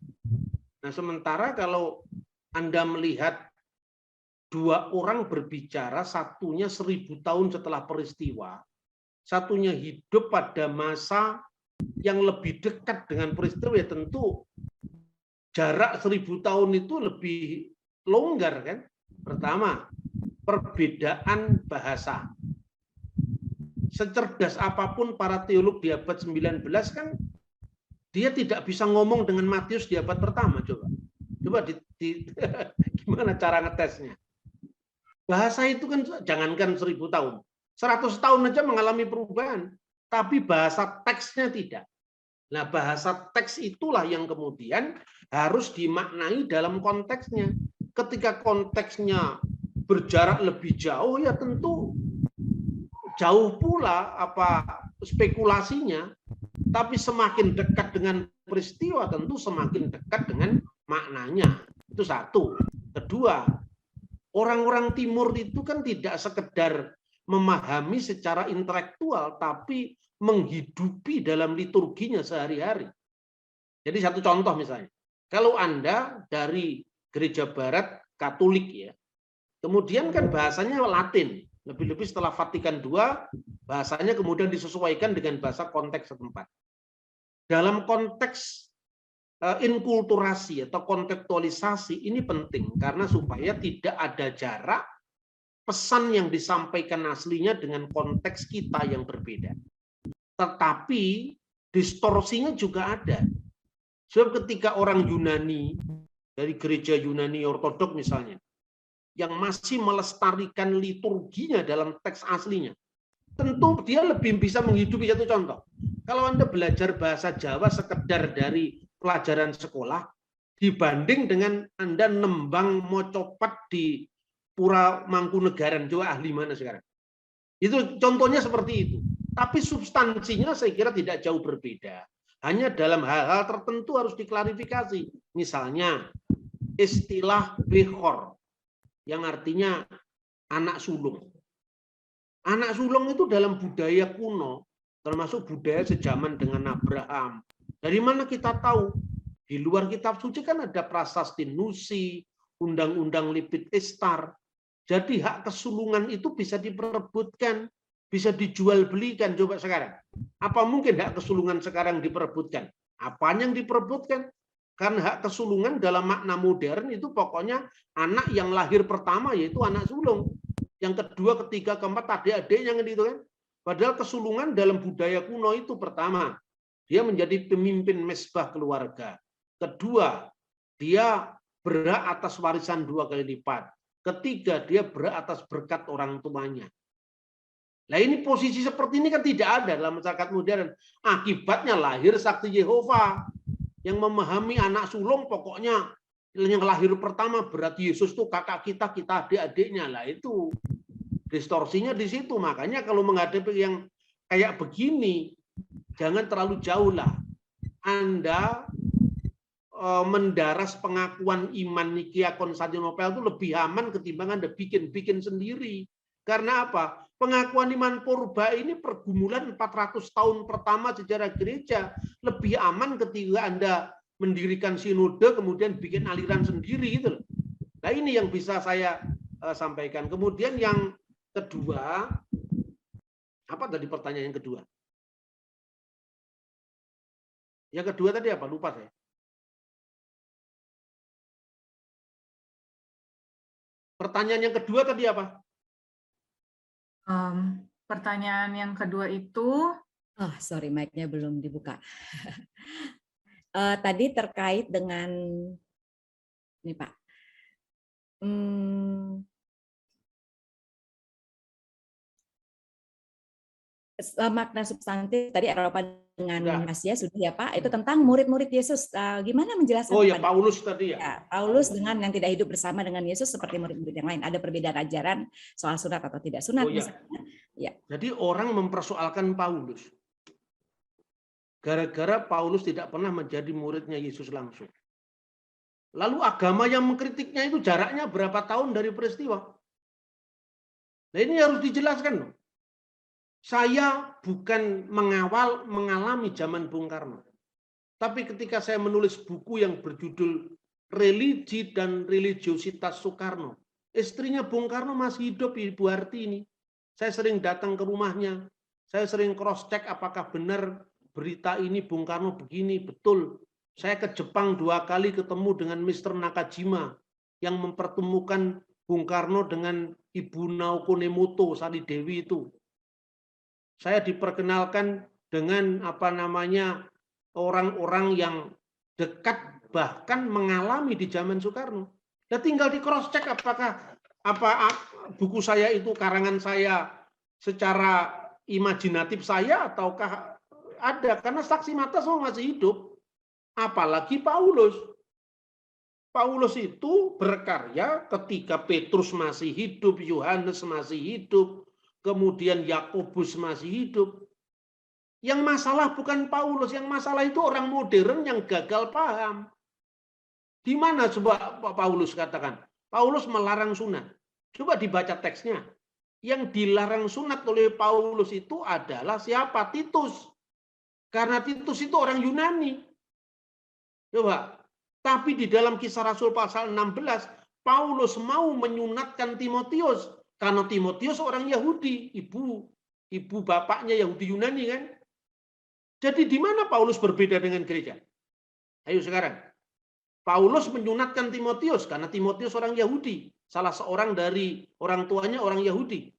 [SPEAKER 2] Nah, sementara kalau Anda melihat 2 orang berbicara, satunya 1000 tahun setelah peristiwa, satunya hidup pada masa yang lebih dekat dengan peristiwa, ya tentu jarak 1000 tahun itu lebih longgar kan. Pertama, perbedaan bahasa. Secerdas apapun para teolog di abad 19 kan, dia tidak bisa ngomong dengan Matius di abad pertama. Coba gimana cara ngetesnya? Bahasa itu kan jangankan 1000 tahun. 100 tahun aja mengalami perubahan, tapi bahasa teksnya tidak. Nah, bahasa teks itulah yang kemudian harus dimaknai dalam konteksnya. Ketika konteksnya berjarak lebih jauh, ya tentu jauh pula apa spekulasinya. Tapi semakin dekat dengan peristiwa, tentu semakin dekat dengan maknanya. Itu satu. Kedua, orang-orang timur itu kan tidak sekedar memahami secara intelektual, tapi menghidupi dalam liturginya sehari-hari. Jadi satu contoh misalnya, kalau Anda dari gereja barat Katolik ya, kemudian kan bahasanya Latin, lebih-lebih setelah Vatikan II, bahasanya kemudian disesuaikan dengan bahasa konteks setempat. Dalam konteks inkulturasi atau kontekstualisasi ini penting, karena supaya tidak ada jarak pesan yang disampaikan aslinya dengan konteks kita yang berbeda. Tetapi distorsinya juga ada. Sebab ketika orang Yunani, dari gereja Yunani Ortodok misalnya, yang masih melestarikan liturginya dalam teks aslinya, tentu dia lebih bisa menghidupi. Satu contoh, kalau Anda belajar bahasa Jawa sekedar dari pelajaran sekolah, dibanding dengan Anda nembang mocopat di Pura Mangkunegaran, coba ahli mana sekarang? Itu contohnya seperti itu. Tapi substansinya saya kira tidak jauh berbeda. Hanya dalam hal-hal tertentu harus diklarifikasi. Misalnya istilah Bechor yang artinya anak sulung. Anak sulung itu dalam budaya kuno, termasuk budaya sejaman dengan Abraham. Dari mana kita tahu? Di luar kitab suci kan ada prasasti Nusi, undang-undang Lipit Istar. Jadi hak kesulungan itu bisa diperebutkan, bisa dijual belikan. Coba sekarang, apa mungkin hak kesulungan sekarang diperebutkan? Apanya yang diperebutkan? Karena hak kesulungan dalam makna modern itu pokoknya anak yang lahir pertama yaitu anak sulung. Yang kedua, ketiga, keempat, adik-adiknya gitu kan. Padahal kesulungan dalam budaya kuno itu pertama, dia menjadi pemimpin mesbah keluarga. Kedua, dia berhak atas warisan 2 kali lipat. Ketiga, dia berhak atas berkat orang tuanya. Nah ini posisi seperti ini kan tidak ada dalam masyarakat modern. Akibatnya lahir saksi Yehova yang memahami anak sulung pokoknya yang lahir pertama berarti Yesus itu kakak kita, kita adik-adiknya. Lah itu distorsinya di situ. Makanya kalau menghadapi yang kayak begini, jangan terlalu jauh lah. Anda mendaras pengakuan iman Nikia Konstantinopel itu lebih aman ketimbang Anda bikin sendiri. Karena apa? Pengakuan iman purba ini pergumulan 400 tahun pertama sejarah gereja. Lebih aman ketika Anda mendirikan sinode kemudian bikin aliran sendiri gitu loh. Nah ini yang bisa saya sampaikan. Kemudian yang kedua, apa tadi pertanyaan yang kedua? Yang kedua tadi apa? Lupa saya. Pertanyaan yang kedua tadi apa?
[SPEAKER 6] Pertanyaan yang kedua itu,
[SPEAKER 1] sorry, mic-nya belum dibuka. Tadi terkait dengan ini Pak. Makna substantif tadi Eropa dengan Asia sudah ya Pak, itu tentang murid-murid Yesus. Gimana menjelaskan?
[SPEAKER 2] Oh ya, Paulus tadi ya.
[SPEAKER 1] Paulus dengan yang tidak hidup bersama dengan Yesus seperti murid-murid yang lain. Ada perbedaan ajaran soal sunat atau tidak sunat misalnya. Ya.
[SPEAKER 2] Jadi orang mempersoalkan Paulus. Gara-gara Paulus tidak pernah menjadi muridnya Yesus langsung. Lalu agama yang mengkritiknya itu jaraknya berapa tahun dari peristiwa? Nah ini harus dijelaskan loh. Saya bukan mengalami zaman Bung Karno. Tapi ketika saya menulis buku yang berjudul Religi dan Religiositas Soekarno, istrinya Bung Karno masih hidup, Ibu Hartini. Saya sering datang ke rumahnya, saya sering cross check apakah benar berita ini Bung Karno begini, betul. Saya ke Jepang 2 kali ketemu dengan Mr. Nakajima yang mempertemukan Bung Karno dengan Ibu Naoko Nemoto Sari Dewi itu. Saya diperkenalkan dengan orang-orang yang dekat bahkan mengalami di zaman Soekarno. Ya tinggal di cross check apakah buku saya itu, karangan saya secara imajinatif saya ataukah ada? Karena saksi mata semua masih hidup. Apalagi Paulus. Paulus itu berkarya ketika Petrus masih hidup, Yohanes masih hidup, kemudian Yakobus masih hidup. Yang masalah bukan Paulus, yang masalah itu orang modern yang gagal paham. Di mana coba Paulus katakan? Paulus melarang sunat. Coba dibaca teksnya. Yang dilarang sunat oleh Paulus itu adalah siapa? Titus. Karena Titus itu orang Yunani. Coba. Tapi di dalam Kisah Rasul pasal 16, Paulus mau menyunatkan Timotius. Karena Timotius orang Yahudi. Ibu bapaknya Yahudi Yunani kan. Jadi di mana Paulus berbeda dengan gereja? Ayo sekarang. Paulus menyunatkan Timotius karena Timotius orang Yahudi. Salah seorang dari orang tuanya orang Yahudi.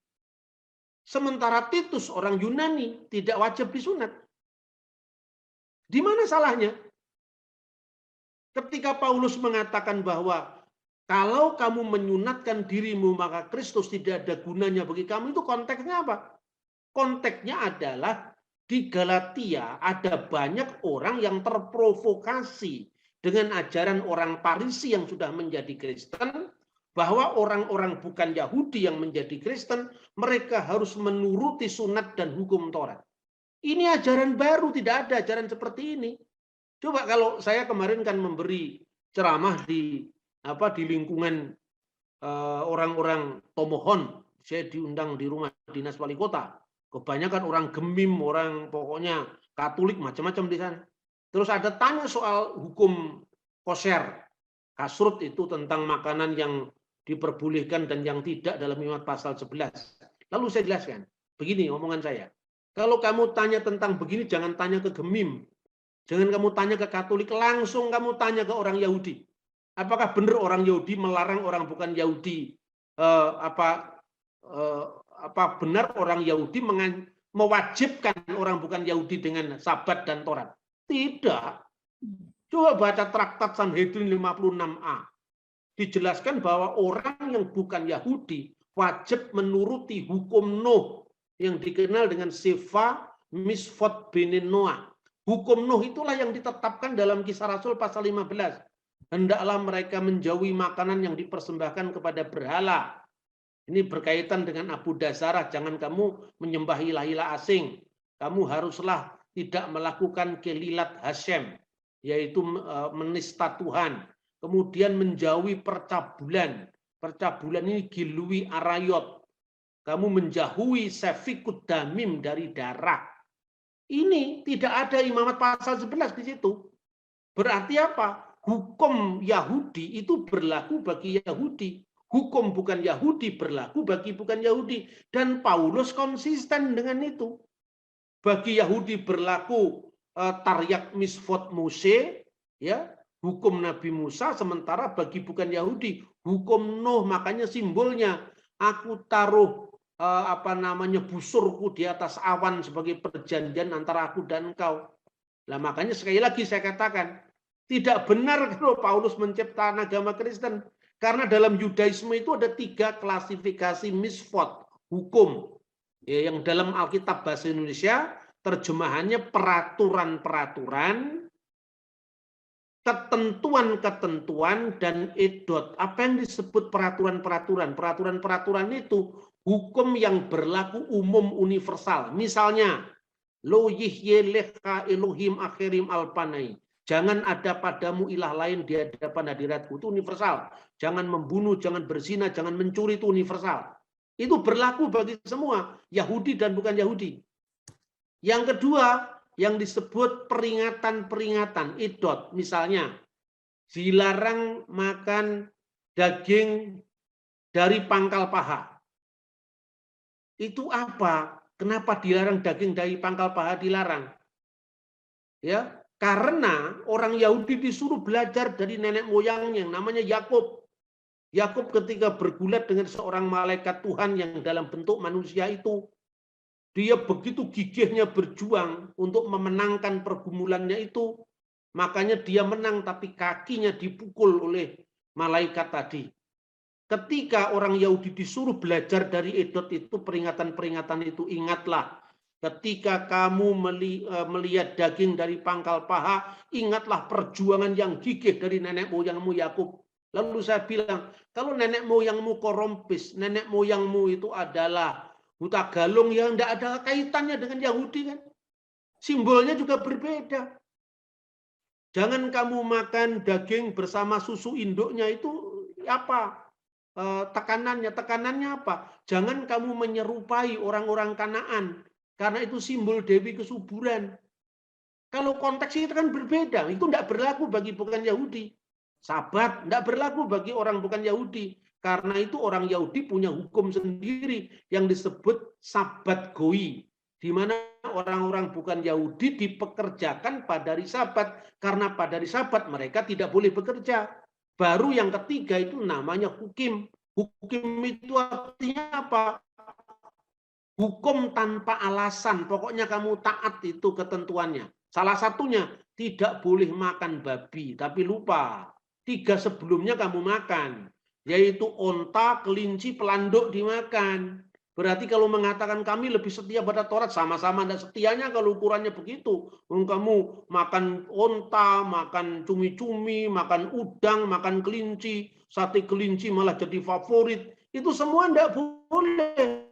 [SPEAKER 2] Sementara Titus orang Yunani tidak wajib disunat. Di mana salahnya? Ketika Paulus mengatakan bahwa kalau kamu menyunatkan dirimu maka Kristus tidak ada gunanya bagi kamu, itu konteksnya apa? Konteksnya adalah di Galatia ada banyak orang yang terprovokasi dengan ajaran orang Farisi yang sudah menjadi Kristen, bahwa orang-orang bukan Yahudi yang menjadi Kristen, mereka harus menuruti sunat dan hukum Taurat. Ini ajaran baru, tidak ada ajaran seperti ini. Coba kalau saya kemarin kan memberi ceramah di lingkungan orang-orang Tomohon, saya diundang di rumah dinas wali kota. Kebanyakan orang Gemim, orang pokoknya Katolik, macam-macam di sana. Terus ada tanya soal hukum kosher. Kasrut itu tentang makanan yang diperbolehkan dan yang tidak dalam Imamat pasal 11. Lalu saya jelaskan, begini omongan saya. Kalau kamu tanya tentang begini, jangan tanya ke Gemim. Jangan kamu tanya ke Katolik, langsung kamu tanya ke orang Yahudi. Apakah benar orang Yahudi melarang orang bukan Yahudi? Benar orang Yahudi mewajibkan orang bukan Yahudi dengan Sabat dan Taurat? Tidak. Coba baca traktat Sanhedrin 56a. Dijelaskan bahwa orang yang bukan Yahudi wajib menuruti hukum Nuh yang dikenal dengan Sefa Misfot Benin Noah. Hukum Nuh itulah yang ditetapkan dalam Kisah Rasul pasal 15. Hendaklah mereka menjauhi makanan yang dipersembahkan kepada berhala. Ini berkaitan dengan Abu Dasarah. Jangan kamu menyembah ilah-ilah asing. Kamu haruslah tidak melakukan kelilat Hashem, yaitu menista Tuhan. Kemudian menjauhi percabulan. Percabulan ini gilui arayot. Kamu menjauhi sefikut damim dari darah. Ini tidak ada Imamat pasal 11 di situ. Berarti apa? Hukum Yahudi itu berlaku bagi Yahudi. Hukum bukan Yahudi berlaku bagi bukan Yahudi. Dan Paulus konsisten dengan itu. Bagi Yahudi berlaku Taryak Misfot Mose, ya, hukum Nabi Musa, sementara bagi bukan Yahudi hukum Nuh. Makanya simbolnya aku taruh busurku di atas awan sebagai perjanjian antara aku dan engkau. Nah, makanya sekali lagi saya katakan tidak benar kalau Paulus menciptakan agama Kristen, karena dalam Yudaisme itu ada 3 klasifikasi misfot hukum, ya, yang dalam Alkitab bahasa Indonesia terjemahannya peraturan-peraturan, ketentuan-ketentuan, dan edot. Apa yang disebut peraturan-peraturan? Peraturan-peraturan itu hukum yang berlaku umum universal. Misalnya, lo yihye lecha Elohim akhirim alpanai. Jangan ada padamu ilah lain di hadapan hadiratku. Itu universal. Jangan membunuh, jangan berzina, jangan mencuri, itu universal. Itu berlaku bagi semua, Yahudi dan bukan Yahudi. Yang kedua, yang disebut peringatan-peringatan, idot. Misalnya, dilarang makan daging dari pangkal paha. Itu apa? Kenapa dilarang daging dari pangkal paha dilarang? Ya, karena orang Yahudi disuruh belajar dari nenek moyangnya yang namanya Yakub. Yakub ketika bergulat dengan seorang malaikat Tuhan yang dalam bentuk manusia itu, dia begitu gigihnya berjuang untuk memenangkan pergumulannya itu. Makanya dia menang, tapi kakinya dipukul oleh malaikat tadi. Ketika orang Yahudi disuruh belajar dari Edot itu, peringatan-peringatan itu, ingatlah. Ketika kamu melihat daging dari pangkal paha, ingatlah perjuangan yang gigih dari nenek moyangmu Yakub. Lalu saya bilang, kalau nenek moyangmu Korompis, nenek moyangmu itu adalah Huta Galung, yang tidak ada kaitannya dengan Yahudi kan? Simbolnya juga berbeda. Jangan kamu makan daging bersama susu induknya, itu apa? Tekanannya apa? Jangan kamu menyerupai orang-orang Kanaan, karena itu simbol Dewi kesuburan. Kalau konteks itu kan berbeda, itu tidak berlaku bagi bukan Yahudi. Sabat tidak berlaku bagi orang bukan Yahudi, karena itu orang Yahudi punya hukum sendiri yang disebut Sabat Goi, di mana orang-orang bukan Yahudi dipekerjakan pada hari Sabat, karena pada hari Sabat mereka tidak boleh bekerja. Baru yang ketiga itu namanya hukim. Hukim itu artinya apa? Hukum tanpa alasan. Pokoknya kamu taat itu ketentuannya. Salah satunya tidak boleh makan babi. Tapi lupa, 3 sebelumnya kamu makan. Yaitu onta, kelinci, pelanduk dimakan. Berarti kalau mengatakan kami lebih setia pada Taurat, sama-sama tidak setianya kalau ukurannya begitu. Kamu makan onta, makan cumi-cumi, makan udang, makan kelinci, sate kelinci malah jadi favorit. Itu semua tidak boleh.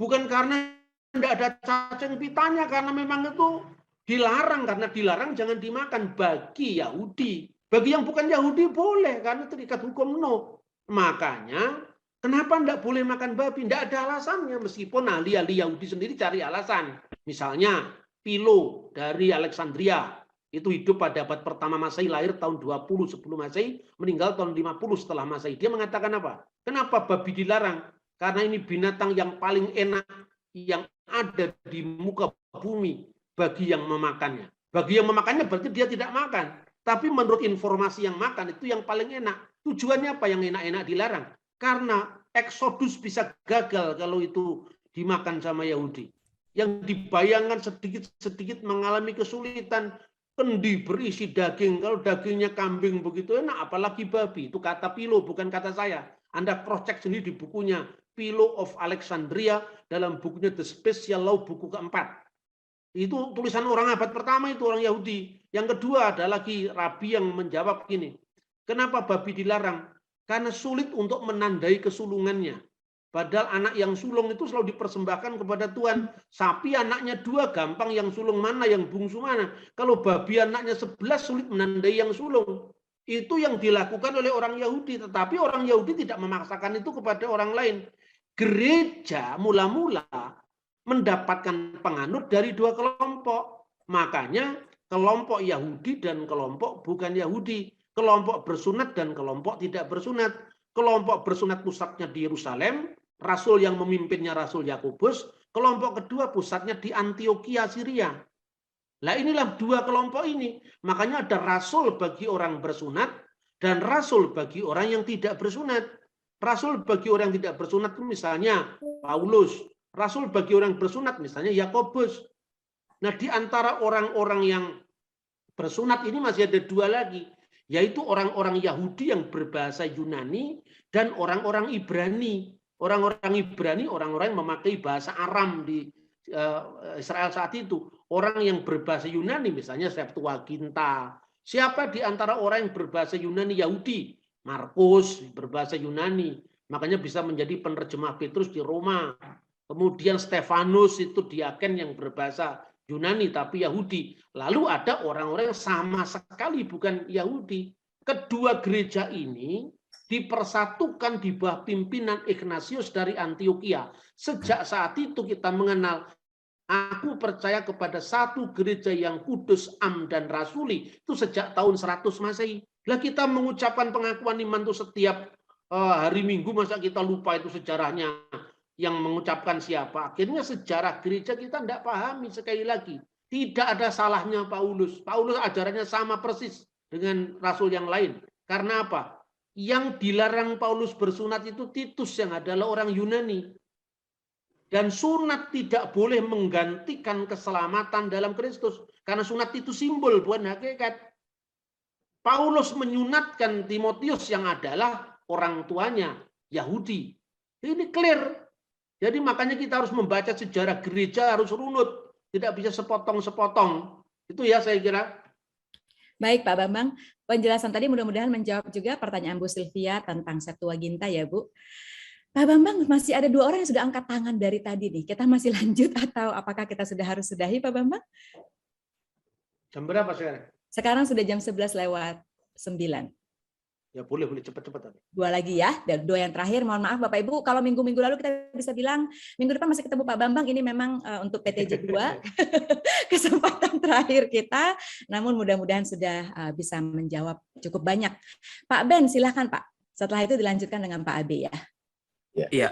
[SPEAKER 2] Bukan karena tidak ada cacing pitanya, karena memang itu dilarang. Karena dilarang jangan dimakan bagi Yahudi. Bagi yang bukan Yahudi boleh, karena terikat hukum no. Makanya kenapa tidak boleh makan babi? Tidak ada alasannya, meskipun ahli-ahli Yahudi sendiri cari alasan. Misalnya Philo dari Alexandria, itu hidup pada abad pertama Masehi, lahir tahun 20 sebelum Masehi, meninggal tahun 50 setelah Masehi. Dia mengatakan apa? Kenapa babi dilarang? Karena ini binatang yang paling enak yang ada di muka bumi bagi yang memakannya. Bagi yang memakannya berarti dia tidak makan. Tapi menurut informasi yang makan itu yang paling enak. Tujuannya apa yang enak-enak dilarang? Karena Eksodus bisa gagal kalau itu dimakan sama Yahudi. Yang dibayangkan sedikit-sedikit mengalami kesulitan. Kendi berisi daging. Kalau dagingnya kambing begitu enak, apalagi babi. Itu kata Philo, bukan kata saya. Anda cross check sendiri di bukunya Philo of Alexandria, dalam bukunya The Special Law, buku keempat. Itu tulisan orang abad pertama, itu orang Yahudi. Yang kedua ada lagi rabi yang menjawab gini. Kenapa babi dilarang? Karena sulit untuk menandai kesulungannya. Padahal anak yang sulung itu selalu dipersembahkan kepada Tuhan. Sapi anaknya 2, gampang yang sulung mana, yang bungsu mana. Kalau babi anaknya 11, sulit menandai yang sulung. Itu yang dilakukan oleh orang Yahudi. Tetapi orang Yahudi tidak memaksakan itu kepada orang lain. Gereja mula-mula mendapatkan penganut dari 2 kelompok. Makanya kelompok Yahudi dan kelompok bukan Yahudi. Kelompok bersunat dan kelompok tidak bersunat. Kelompok bersunat pusatnya di Yerusalem, rasul yang memimpinnya Rasul Yakobus. Kelompok kedua pusatnya di Antioquia, Syria. Nah inilah 2 kelompok ini. Makanya ada rasul bagi orang bersunat dan rasul bagi orang yang tidak bersunat. Rasul bagi orang yang tidak bersunat itu misalnya Paulus. Rasul bagi orang bersunat misalnya Yakobus. Nah di antara orang-orang yang bersunat ini masih ada 2 lagi. Yaitu orang-orang Yahudi yang berbahasa Yunani dan orang-orang Ibrani. Orang-orang Ibrani, orang-orang yang memakai bahasa Aram di Israel saat itu. Orang yang berbahasa Yunani, misalnya Septuaginta. Siapa di antara orang yang berbahasa Yunani Yahudi? Markus berbahasa Yunani. Makanya bisa menjadi penerjemah Petrus di Roma. Kemudian Stefanus itu diaken yang berbahasa Yunani tapi Yahudi. Lalu ada orang-orang yang sama sekali bukan Yahudi. Kedua gereja ini dipersatukan di bawah pimpinan Ignatius dari Antioquia. Sejak saat itu kita mengenal, aku percaya kepada satu gereja yang kudus, am dan rasuli. Itu sejak tahun 100 Masehi. Lah kita mengucapkan pengakuan iman itu setiap hari Minggu, masa kita lupa itu sejarahnya? Yang mengucapkan siapa? Akhirnya sejarah gereja kita tidak pahami. Sekali lagi, tidak ada salahnya Paulus. Paulus ajarannya sama persis dengan rasul yang lain. Karena apa? Yang dilarang Paulus bersunat itu Titus yang adalah orang Yunani. Dan sunat tidak boleh menggantikan keselamatan dalam Kristus. Karena sunat itu simbol, bukan hakikat. Paulus menyunatkan Timotius yang adalah orang tuanya. Yahudi. Ini clear. Jadi makanya kita harus membaca sejarah gereja harus runut, tidak bisa sepotong-sepotong. Itu ya saya kira.
[SPEAKER 1] Baik Pak Bambang, penjelasan tadi mudah-mudahan menjawab juga pertanyaan Bu Sylvia tentang Septuaginta ya Bu. Pak Bambang, masih ada 2 orang yang sudah angkat tangan dari tadi nih. Kita masih lanjut atau apakah kita sudah harus sudahi Pak Bambang?
[SPEAKER 2] Jam berapa sekarang?
[SPEAKER 1] Sekarang sudah jam 11:09.
[SPEAKER 2] Ya boleh cepat-cepat.
[SPEAKER 1] 2 lagi ya, dan 2 yang terakhir. Mohon maaf Bapak Ibu, kalau minggu-minggu lalu kita bisa bilang minggu depan masih ketemu Pak Bambang. Ini memang untuk PTJ 2 kesempatan terakhir kita. Namun mudah-mudahan sudah bisa menjawab cukup banyak. Pak Ben, silahkan Pak. Setelah itu dilanjutkan dengan Pak Abe ya.
[SPEAKER 7] Iya.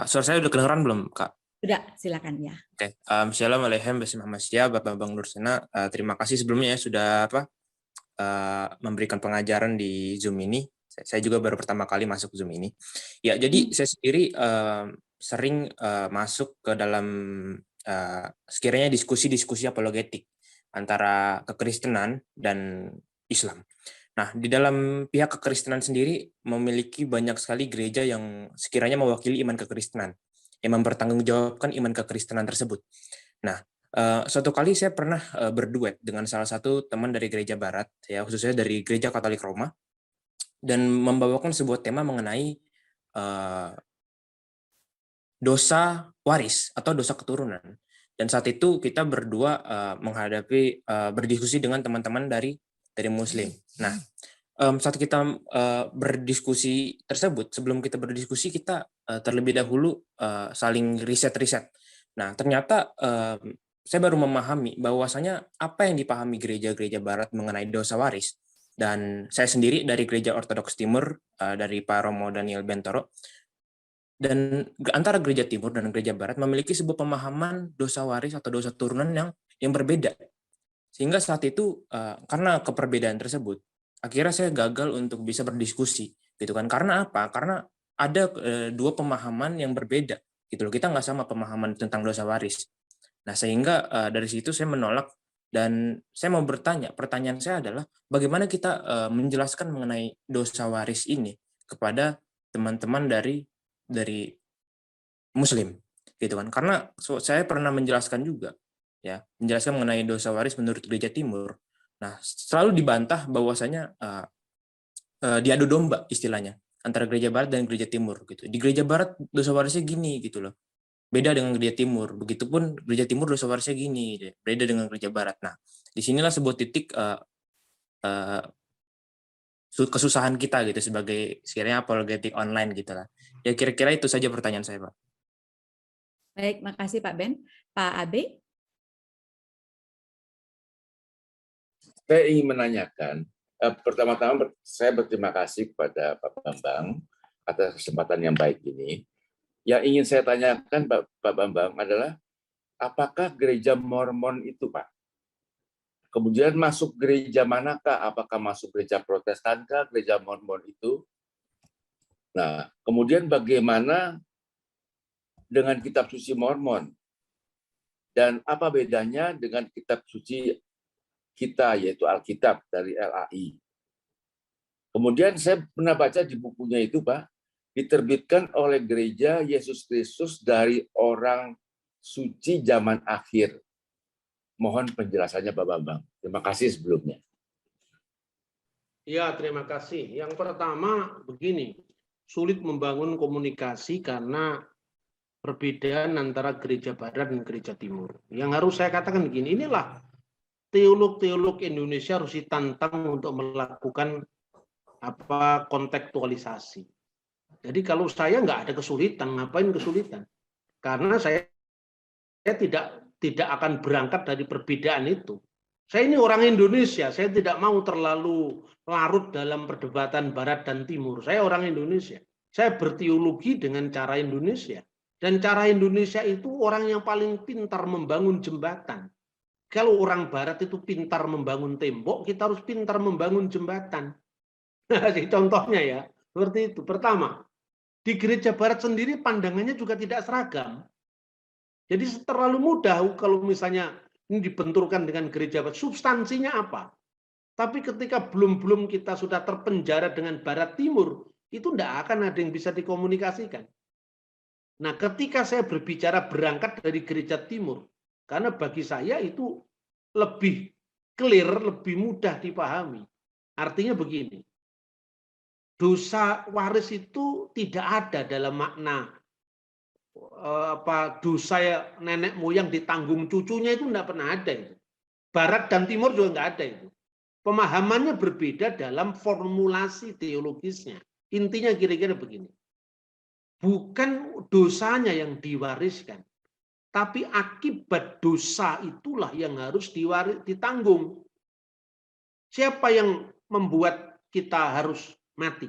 [SPEAKER 7] Suara saya udah kedengeran belum, Kak?
[SPEAKER 1] Sudah, silakan ya.
[SPEAKER 7] Oke. Assalamualaikum warahmatullahi wabarakatuh, Bapak Bang Nursena. Terima kasih sebelumnya ya sudah memberikan pengajaran di Zoom ini. Saya juga baru pertama kali masuk Zoom ini. Ya, jadi saya sendiri sering masuk ke dalam sekiranya diskusi-diskusi apologetik antara kekristenan dan Islam. Nah, di dalam pihak kekristenan sendiri memiliki banyak sekali gereja yang sekiranya mewakili iman kekristenan, yang mempertanggungjawabkan iman kekristenan tersebut. Nah, suatu kali saya pernah berduet dengan salah satu teman dari gereja barat, ya khususnya dari gereja Katolik Roma, dan membawakan sebuah tema mengenai dosa waris atau dosa keturunan. Dan saat itu kita berdua berdiskusi dengan teman-teman dari Muslim. Nah, saat kita berdiskusi tersebut, sebelum kita berdiskusi kita terlebih dahulu saling riset-riset. Nah, ternyata saya baru memahami bahwasanya apa yang dipahami gereja-gereja barat mengenai dosa waris, dan saya sendiri dari gereja Ortodoks Timur, dari Pak Romo Daniel Bentoro, dan antara gereja Timur dan gereja Barat memiliki sebuah pemahaman dosa waris atau dosa turunan yang berbeda. Sehingga saat itu karena keperbedaan tersebut, akhirnya saya gagal untuk bisa berdiskusi, gitu kan? Karena apa? Karena ada 2 pemahaman yang berbeda, gitu loh. Kita nggak sama pemahaman tentang dosa waris. Nah, sehingga dari situ saya menolak, dan saya mau bertanya. Pertanyaan saya adalah bagaimana kita menjelaskan mengenai dosa waris ini kepada teman-teman dari Muslim, gitu kan? Karena saya pernah menjelaskan juga, ya, menjelaskan mengenai dosa waris menurut gereja Timur. Nah, selalu dibantah bahwasanya diadu domba istilahnya antara gereja Barat dan gereja Timur, gitu. Di gereja Barat dosa warisnya gini, gitu loh, beda dengan gereja Timur. Begitupun gereja Timur dosa warisnya gini, beda dengan gereja Barat. Nah, disinilah sebuah titik kesusahan kita gitu sebagai sekiranya apologetik online gitu lah. Ya kira-kira itu saja pertanyaan saya, Pak.
[SPEAKER 1] Baik, makasih Pak Ben. Pak Abe?
[SPEAKER 8] Saya ingin menanyakan, pertama-tama saya berterima kasih kepada Pak Bambang atas kesempatan yang baik ini. Yang ingin saya tanyakan Pak Bambang adalah, apakah gereja Mormon itu, Pak? Kemudian masuk gereja manakah? Apakah masuk gereja Protestankah, gereja Mormon itu? Nah, kemudian bagaimana dengan kitab suci Mormon? Dan apa bedanya dengan kitab suci kita, yaitu Alkitab dari LAI? Kemudian saya pernah baca di bukunya itu, Pak, diterbitkan oleh Gereja Yesus Kristus dari Orang Suci Zaman Akhir. Mohon penjelasannya Pak Bambang. Terima kasih sebelumnya.
[SPEAKER 2] Ya, terima kasih. Yang pertama begini, sulit membangun komunikasi karena perbedaan antara gereja Barat dan gereja Timur. Yang harus saya katakan begini, inilah teolog-teolog Indonesia harus ditantang untuk melakukan kontekstualisasi. Jadi kalau saya nggak ada kesulitan, ngapain kesulitan? Karena saya tidak akan berangkat dari perbedaan itu. Saya ini orang Indonesia, saya tidak mau terlalu larut dalam perdebatan Barat dan Timur. Saya orang Indonesia. Saya berteologi dengan cara Indonesia. Dan cara Indonesia itu orang yang paling pintar membangun jembatan. Kalau orang Barat itu pintar membangun tembok, kita harus pintar membangun jembatan. Contohnya ya, seperti itu. Pertama, di gereja Barat sendiri pandangannya juga tidak seragam. Jadi terlalu mudah kalau misalnya ini dibenturkan dengan gereja Barat. Substansinya apa? Tapi ketika belum kita sudah terpenjara dengan Barat Timur, itu tidak akan ada yang bisa dikomunikasikan. Nah, ketika saya berbicara berangkat dari gereja timur, karena bagi saya itu lebih clear, lebih mudah dipahami. Artinya begini, dosa waris itu tidak ada dalam makna dosa nenek moyang ditanggung cucunya, itu tidak pernah ada itu. Barat dan timur juga nggak ada itu. Pemahamannya berbeda dalam formulasi teologisnya. Intinya kira-kira begini. Bukan dosanya yang diwariskan, tapi akibat dosa itulah yang harus ditanggung. Siapa yang membuat kita harus mati?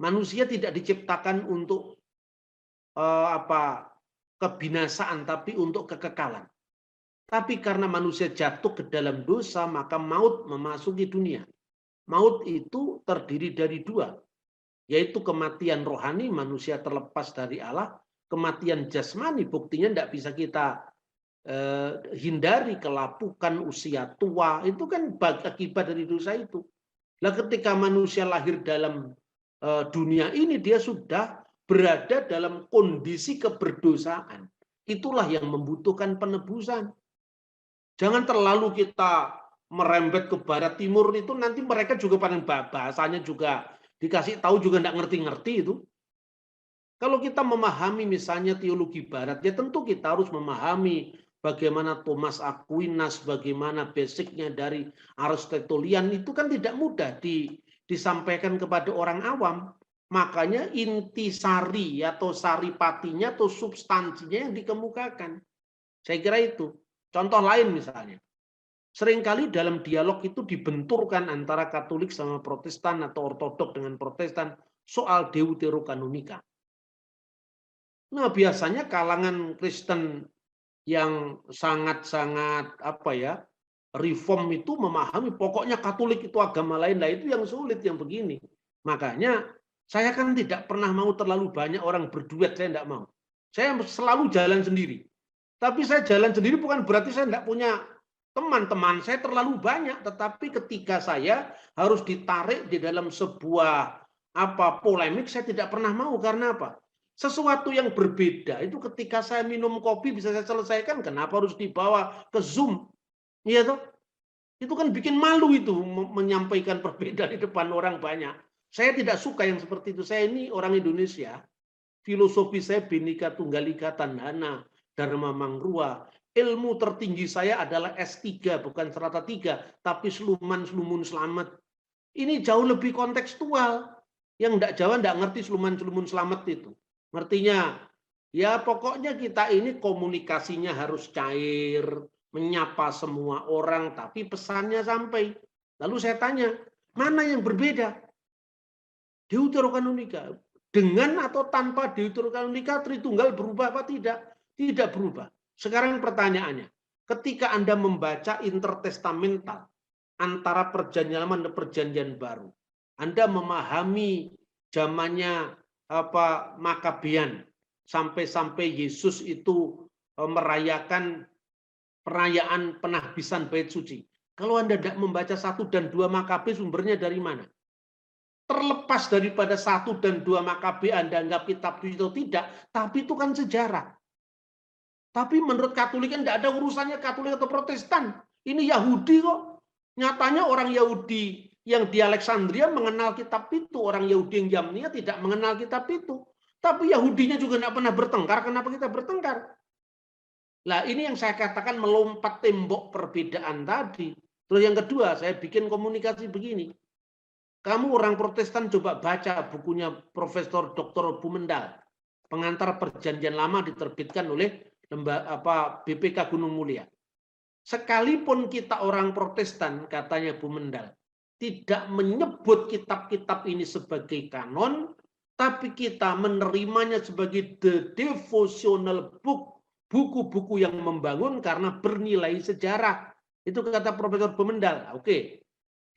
[SPEAKER 2] Manusia tidak diciptakan untuk kebinasaan, tapi untuk kekekalan. Tapi karena manusia jatuh ke dalam dosa, maka maut memasuki dunia. Maut itu terdiri dari dua, yaitu kematian rohani, manusia terlepas dari Allah, kematian jasmani, buktinya tidak bisa kita hindari, kelapukan, usia tua, itu kan akibat dari dosa itu. Nah, ketika manusia lahir dalam dunia ini, dia sudah berada dalam kondisi keberdosaan. Itulah yang membutuhkan penebusan. Jangan terlalu kita merembet ke barat timur, itu nanti mereka juga pada bahasanya juga dikasih tahu juga tidak ngerti-ngerti itu. Kalau kita memahami misalnya teologi barat, ya tentu kita harus memahami bagaimana Thomas Aquinas, bagaimana basicnya dari Aristotelian, itu kan tidak mudah disampaikan kepada orang awam. Makanya inti sari atau saripatinya atau substansinya yang dikemukakan. Saya kira itu. Contoh lain misalnya. Seringkali dalam dialog itu dibenturkan antara Katolik sama Protestan atau Ortodok dengan Protestan soal deuterokanonika. Nah, biasanya kalangan Kristen yang sangat-sangat reform itu memahami pokoknya Katolik itu agama lain. Lah itu yang sulit, yang begini. Makanya saya kan tidak pernah mau terlalu banyak orang berduet, saya tidak mau. Saya selalu jalan sendiri. Tapi saya jalan sendiri bukan berarti saya tidak punya teman-teman, saya terlalu banyak. Tetapi ketika saya harus ditarik di dalam sebuah polemik, saya tidak pernah mau. Karena apa? Sesuatu yang berbeda itu ketika saya minum kopi bisa saya selesaikan, kenapa harus dibawa ke Zoom? Iya toh? Itu kan bikin malu itu menyampaikan perbedaan di depan orang banyak. Saya tidak suka yang seperti itu. Saya ini orang Indonesia. Filosofi saya Bhinneka Tunggal Ika Tandhana, Dharma Mangrua. Ilmu tertinggi saya adalah S3, bukan strata 3, tapi Sluman-Slumun Slamet. Ini jauh lebih kontekstual. Yang enggak Jawa enggak ngerti Sluman-Slumun Slamet itu. Ngertinya, ya pokoknya kita ini komunikasinya harus cair, menyapa semua orang, tapi pesannya sampai. Lalu saya tanya, mana yang berbeda? Deuterokanonika. Dengan atau tanpa deuterokanonika, Tritunggal berubah apa tidak? Tidak berubah. Sekarang pertanyaannya, ketika Anda membaca intertestamental antara perjanjian lama dan perjanjian baru, Anda memahami zamannya Makabean sampai Yesus itu merayakan perayaan penahbisan bait suci. Kalau Anda tidak membaca 1 dan 2 Makabe, sumbernya dari mana? Terlepas daripada 1 dan 2 Makabe Anda anggap kitab suci atau tidak, tapi itu kan sejarah. Tapi menurut Katolik kan tidak ada urusannya Katolik atau Protestan. Ini Yahudi kok. Nyatanya orang Yahudi yang di Alexandria mengenal kitab itu. Orang Yahudi yang Yamnia tidak mengenal kitab itu. Tapi Yahudinya juga tidak pernah bertengkar. Kenapa kita bertengkar? Nah, ini yang saya katakan melompat tembok perbedaan tadi. Terus yang kedua, saya bikin komunikasi begini. Kamu orang Protestan coba baca bukunya Profesor Dr. Bumendal. Pengantar Perjanjian Lama diterbitkan oleh BPK Gunung Mulia. Sekalipun kita orang Protestan, katanya Bumendal, tidak menyebut kitab-kitab ini sebagai kanon, tapi kita menerimanya sebagai the devotional book, buku-buku yang membangun karena bernilai sejarah. Itu kata Profesor Bumendal. Oke.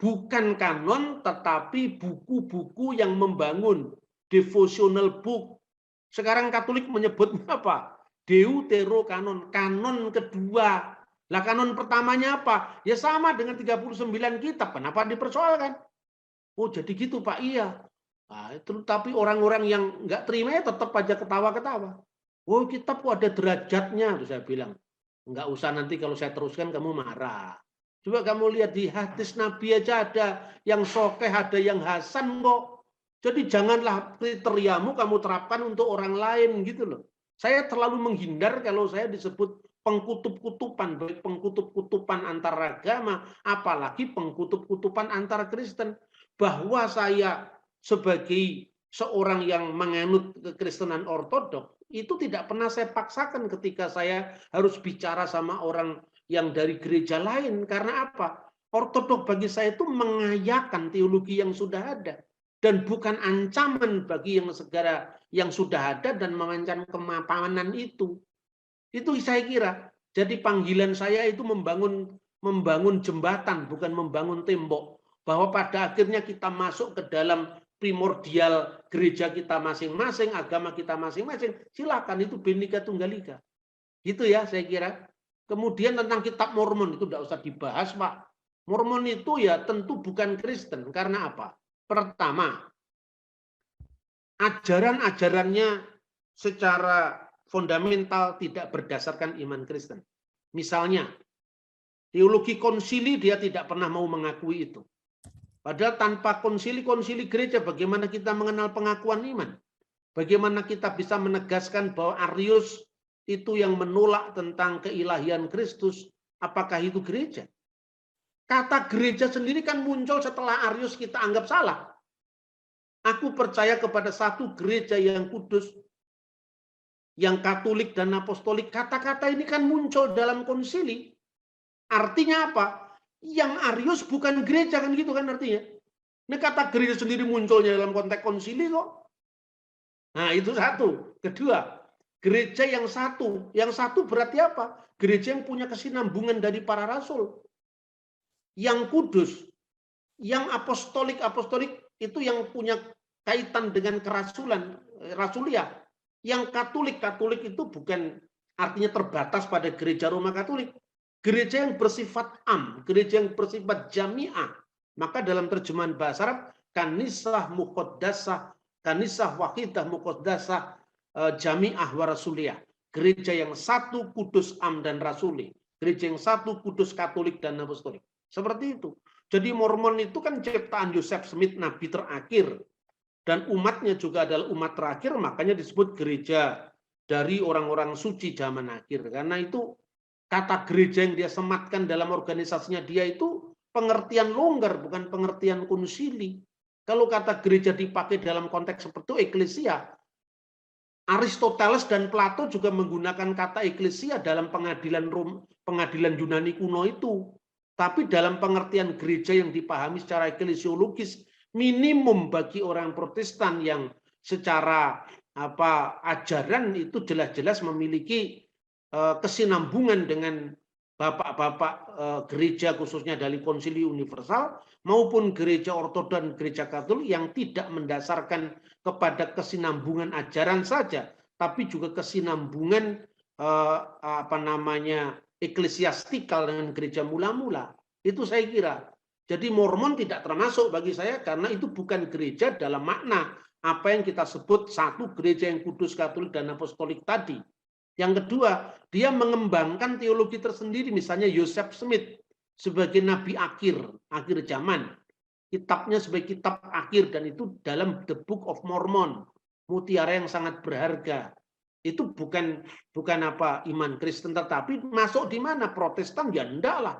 [SPEAKER 2] Bukan kanon, tetapi buku-buku yang membangun, devotional book. Sekarang Katolik menyebutnya apa? Deuterokanon, kanon kedua. Lah kanon pertamanya apa? Ya sama dengan 39 kitab. Kenapa dipersoalkan? Oh jadi gitu Pak, iya. Nah, itu, tapi orang-orang yang nggak terima ya tetap aja ketawa-ketawa. Oh, kitab kok ada derajatnya, tuh saya bilang. Nggak usah nanti kalau saya teruskan kamu marah. Coba kamu lihat di hadis Nabi aja ada yang sokeh, ada yang hasan kok. Jadi janganlah kriteriamu kamu terapkan untuk orang lain gitu loh. Saya terlalu menghindar kalau saya disebut pengkutub-kutupan, baik pengkutub-kutupan antar agama, apalagi pengkutub-kutupan antar Kristen. Bahwa saya sebagai seorang yang menganut kekristenan ortodok, itu tidak pernah saya paksakan ketika saya harus bicara sama orang yang dari gereja lain. Karena apa? Ortodok bagi saya itu mengayakan teologi yang sudah ada. Dan bukan ancaman bagi yang segala yang sudah ada dan mengancam kemapanan itu. Itu saya kira. Jadi panggilan saya itu membangun jembatan, bukan membangun tembok. Bahwa pada akhirnya kita masuk ke dalam primordial gereja kita masing-masing, agama kita masing-masing, silakan, itu Bhinneka Tunggal Ika. Gitu ya saya kira. Kemudian tentang kitab Mormon itu tidak usah dibahas, Pak. Mormon itu ya tentu bukan Kristen. Karena apa? Pertama, ajaran-ajarannya secara fundamental tidak berdasarkan iman Kristen. Misalnya, teologi konsili dia tidak pernah mau mengakui itu. Padahal tanpa konsili-konsili gereja, bagaimana kita mengenal pengakuan iman? Bagaimana kita bisa menegaskan bahwa Arius itu yang menolak tentang keilahian Kristus? Apakah itu gereja? Kata gereja sendiri kan muncul setelah Arius kita anggap salah. Aku percaya kepada satu gereja yang kudus, yang Katolik dan Apostolik. Kata-kata ini kan muncul dalam konsili. Artinya apa? Yang Arius bukan gereja, kan gitu kan artinya. Ini kata gereja sendiri munculnya dalam konteks konsili kok. Nah itu satu. Kedua, gereja yang satu. Yang satu berarti apa? Gereja yang punya kesinambungan dari para rasul. Yang kudus. Yang apostolik itu yang punya kaitan dengan kerasulan, rasulia. Yang Katolik itu bukan artinya terbatas pada gereja Roma Katolik. Gereja yang bersifat gereja yang bersifat jami'ah. Maka dalam terjemahan bahasa Arab, kanisah muqaddasah, kanisah wahidah muqaddasah, jami'ah wa rasuliyah. Gereja yang satu, kudus, dan rasuli. Gereja yang satu, kudus, Katolik, dan apostolik. Seperti itu. Jadi Mormon itu kan ciptaan Joseph Smith, nabi terakhir. Dan umatnya juga adalah umat terakhir, makanya disebut gereja dari orang-orang suci zaman akhir. Karena itu kata gereja yang dia sematkan dalam organisasinya dia itu pengertian longgar, bukan pengertian konsili. Kalau kata gereja dipakai dalam konteks seperti itu, eklesia. Aristoteles dan Plato juga menggunakan kata eklesia dalam pengadilan Yunani kuno itu. Tapi dalam pengertian gereja yang dipahami secara eklesiologis, minimum bagi orang Protestan yang secara ajaran itu jelas-jelas memiliki kesinambungan dengan bapak-bapak gereja khususnya dari Konsili Universal maupun gereja Ortodoks dan gereja Katolik yang tidak mendasarkan kepada kesinambungan ajaran saja, tapi juga kesinambungan eklesiastikal dengan gereja mula-mula. Itu saya kira. Jadi Mormon tidak termasuk bagi saya karena itu bukan gereja dalam makna apa yang kita sebut satu gereja yang kudus, Katolik, dan Apostolik tadi. Yang kedua, dia mengembangkan teologi tersendiri, misalnya Joseph Smith sebagai nabi akhir zaman. Kitabnya sebagai kitab akhir dan itu dalam The Book of Mormon, mutiara yang sangat berharga. Itu bukan iman Kristen, tetapi masuk di mana? Protestan ya enggak lah.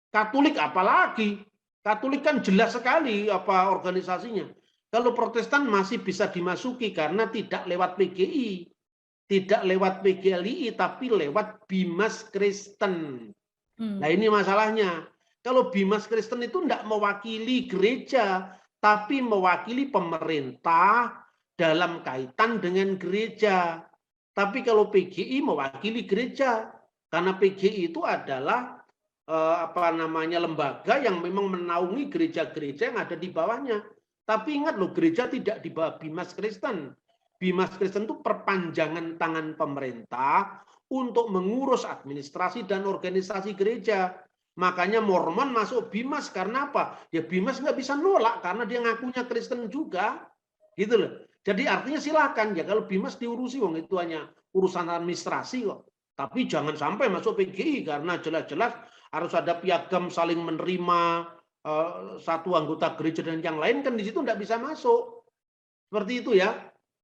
[SPEAKER 2] Katolik apalagi? Katolik kan jelas sekali organisasinya. Kalau Protestan masih bisa dimasuki karena tidak lewat PGI, tidak lewat PGLI, tapi lewat Bimas Kristen. Nah ini masalahnya. Kalau Bimas Kristen itu tidak mewakili gereja, tapi mewakili pemerintah dalam kaitan dengan gereja. Tapi kalau PGI mewakili gereja, karena PGI itu adalah lembaga yang memang menaungi gereja-gereja yang ada di bawahnya. Tapi ingat loh, gereja tidak di bawah Bimas Kristen. Bimas Kristen itu perpanjangan tangan pemerintah untuk mengurus administrasi dan organisasi gereja. Makanya Mormon masuk Bimas karena apa? Ya Bimas nggak bisa nolak karena dia ngakunya Kristen juga. Gitu loh. Jadi artinya silakan ya kalau Bimas diurusi, wong itu hanya urusan administrasi kok. Tapi jangan sampai masuk PGI karena jelas-jelas harus ada piagam saling menerima satu anggota gereja dan yang lain, kan di situ tidak bisa masuk. Seperti itu ya.